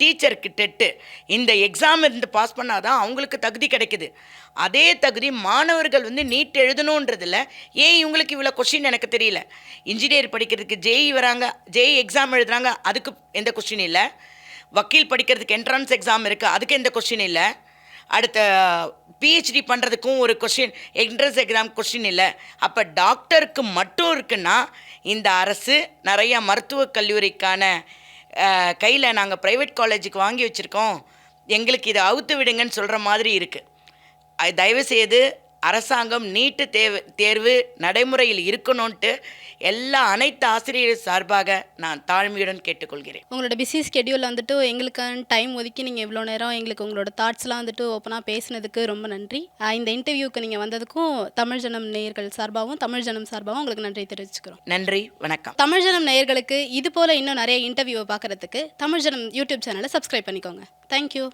டீச்சருக்கு டெட்டு, இந்த எக்ஸாம் இருந்து பாஸ் பண்ணால் தான் அவங்களுக்கு தகுதி கிடைக்குது. அதே தகுதி மாணவர்கள் நீட் எழுதணுன்றதில்ல. ஏன் இவங்களுக்கு இவ்வளோ கொஸ்டின் எனக்கு தெரியல. இன்ஜினியர் படிக்கிறதுக்கு ஜேஇ வராங்க, ஜேஇ எக்ஸாம் எழுதுகிறாங்க, அதுக்கு எந்த கொஸ்டின் இல்லை. வக்கீல் படிக்கிறதுக்கு என்ட்ரன்ஸ் எக்ஸாம் இருக்குது, அதுக்கு எந்த கொஸ்டின் இல்லை. அடுத்த பிஹெச்டி பண்ணுறதுக்கும் ஒரு கொஸ்டின், என்ட்ரன்ஸ் எக்ஸாம் கொஸ்டின் இல்லை. அப்போ டாக்டருக்கு மட்டும் இருக்குன்னா இந்த அரசு நிறைய மருத்துவக் கல்லூரிக்கான கையில் நாங்கள் ப்ரைவேட் காலேஜுக்கு வாங்கி வச்சுருக்கோம், எங்களுக்கு இதை அவுத்து விடுங்கன்னு சொல்கிற மாதிரி இருக்குது. தயவுசெய்து அரசாங்கம் நீட்டு தேர்வு நடைமுறையில் இருக்கணும்ன்ட்டு அனைத்து ஆசிரியர் சார்பாக நான் தாழ்மையுடன் கேட்டுக்கொள்கிறேன். உங்களோட பிஸி ஸ்கெடியூலில் எங்களுக்கான டைம் ஒதுக்கி நீங்கள் இவ்வளோ நேரம் எங்களுக்கு உங்களோட தாட்ஸ்லாம் ஓப்பனாக பேசினதுக்கு ரொம்ப நன்றி. இந்த இன்டர்வியூக்கு நீங்கள் வந்ததுக்கும் தமிழ் ஜனம் நேயர்கள் சார்பாகவும் தமிழ் ஜனம் சார்பாகவும் உங்களுக்கு நன்றி தெரிவிச்சுக்கிறோம். நன்றி, வணக்கம். தமிழ் ஜனம் நேயர்களுக்கு இது போல் இன்னும் நிறைய இன்டர்வியூவை பார்க்குறதுக்கு தமிழ் ஜனம் யூடியூப் சேனலை சப்ஸ்கிரைப் பண்ணிக்கோங்க. தேங்க்யூ.